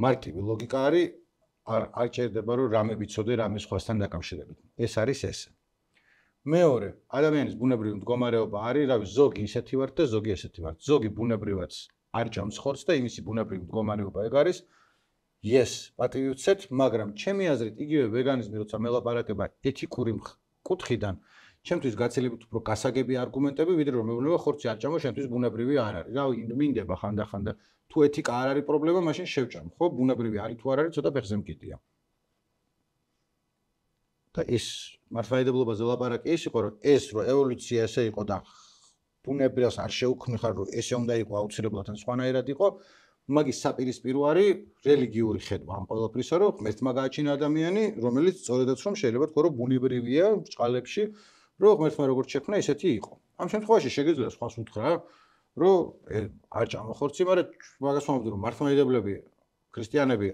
მარტივი ლოგიკა არის არ ჭირდება რომ რამე ვიცოდე რამე სხვასთან დაკავშირებით. ეს არის ესე. მეორე, ადამიანის ბუნებრივი მდგომარეობა არის, რავი, ზოგი ისეთი ვარ და ზოგი ესეთი ვარ. ზოგი ბუნებრივად არ ჭამს ხორცს და იმისი ბუნებრივი მდგომარეობა ეგ არის. Yes, პატივი ვცეთ, მაგრამ ჩემი აზრით იგივე ვეგანიზმი როცა მელაპარაკება ეთიკური კუთხიდან, ჩემთვის გაცილებით უფრო გასაგები არგუმენტები, ვიდრე რომ მეუბნება ხორცი არ ჭამო, შენთვის ბუნებრივი არ არის. რა მინდება ხანდახან და თუ ეთიკა არ არის პრობლემა, მაშინ შევჭამ, ხო? ბუნებრივი არის თუ არ არის, ცოტა ფეხზე მკიდია. და ეს მართლმადიდებლობაზე ლაპარაკი ის იყო, რომ ეს რო ევოლუცია ესე იყო და ბუნებრივს არ შეუქმნიხარ, რომ ესე უნდა იყო აუცილებლად ან სხვანაირად იყო. მაგის საპირისპირო არის რელიგიური ხედვა ამ ყველაფრისა, რომ ღმერთმა გააჩინა ადამიანი, რომელიც სწორედაც რომ შეიძლება თქვა, რომ ბუნებრივია ბრჭყალებში, რომ ღმერთმა როგორც შექმნა, ესეთი იყო. ამ შემთხვევაში შეგიძლია სხვას უთხრა, რომ არ ჭამო ხორცი, მაგრამ მაგას ვამბობ, რომ მართლმადიდებლები, ქრისტიანები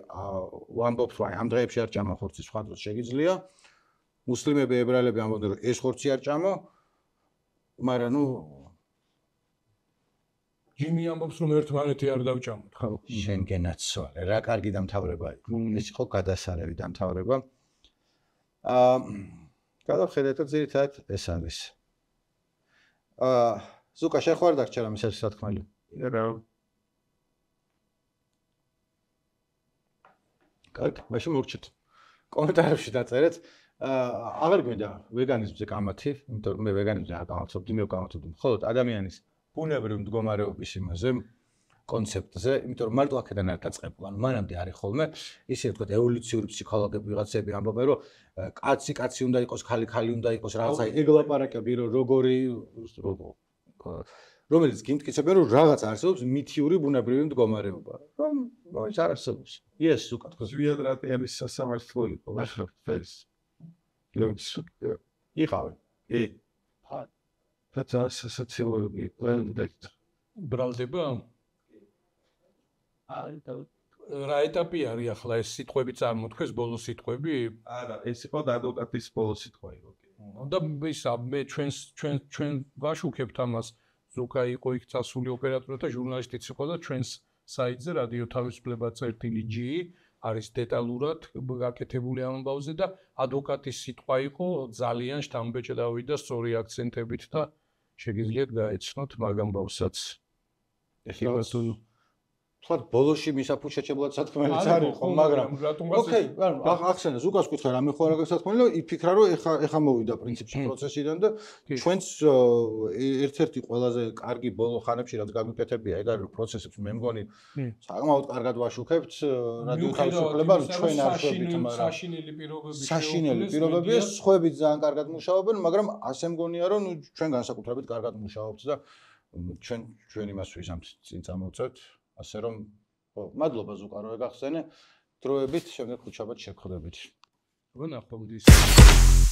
ვამბობთ, რომ ამ დღეებში არ ჭამო ხორცი, სხვა დროს შეგიძლია. მუსლიმები, ებრაელები ამბობენ, რომ ეს ხორცი არ ჭამო, მაგრამ ნუ ჯიმი ამბობს რომ ერთმანეთი არ დავჭამოთ, ხო? შენ გენაცვალე, რა კარგი დამთავრება იყო. ეს იყო გადასარევი დამთავრება. გადავხედეთ რომ ძირითადად ეს არის. ზუკა შეხვარ დაგჭერ ამის ეს სათქმელი. რა. კარგი, მაშინ მოვჭით. კომენტარებში დაწერეთ. აღარ გვინდა ვეგანიზმზე კამათი, იმიტომ რომ მე ვეგანიზმზე არ გავაცნობდი, მე გავაცნობდი მხოლოდ ადამიანის ბუნებრივი მდგომარეობის იმაზე კონცეპტზე, იმიტომ რომ მარტო აქედან არ დაწყებულ, ანუ მანამდე არის ხოლმე ისე ვთქვათ ევოლუციური ფსიქოლოგები ვიღაცები ამბობენ, რომ კაცი უნდა იყოს, ხალი უნდა იყოს, რაღაცა ეგ ლაპარაკები, რომ როგორი რომელიც გიმტკიცებენ, რომ რაღაც არსებობს მითიური ბუნებრივი მდგომარეობა, რომ ის არ არსებობს. Yes, უკეთ ზვიად რატიანის სასამართლო იყო, ახლა ფერს. იყავი. That's sociology. Well, that ბრალდება? რა ეტაპი არის ახლა ეს სიტყვები წარმოთქვეს, ბოლო სიტყვები? არა, ეს იყო ადვოკატის ბოლო სიტყვა იყო. და ისა მე ჩვენ ვაშუქებთ ამას. ზუკა იყო იქ წასული ოპერატორი და ჟურნალისტიც იყო და ჩვენს საიტზე რადიო თავისუფლება CRTG არის დეტალურად გაკეთებული ამ ამბავზე და ადვოკატის სიტყვა იყო ძალიან შთამბეჭდავი და სწორი აქცენტებით და შეგიძლიათ გაეცნოთ მაგ ამბავსაც. ეხლა თქვა ბოლოში მისაფუჩეჩებლად სათქმელიც არის ხო, მაგრამ ოკეი, ანუ ახსენე ზუკას კითხე რა მეხوارა გასათქმელი და იფიქრა რომ ეხა მოვიდა პრინციპში პროცესიდან და ჩვენც ერთ-ერთი ყველაზე კარგი ბოლო ხანებში რაც გაგვიკეთებია ეგ არის პროცესებს მე მგონი საკმაოდ კარგად ვაშუქებთ რადიო თავისუფლება ჩვენ არ შვებით მაგრამ საშინელი პირობებია სხვები ძალიან კარგად მუშაობენ მაგრამ ასე მგონია რომ ჩვენ განსაკუთრებით კარგად მუშაობთ და ჩვენ იმას ვიზამთ წინ წამოვწევთ ასე რომ მადლობა ზუკა რომ ეგახსენე დროებით შემდეგ ხუთშაბათ შეგხვდებით. ვნახავთ ის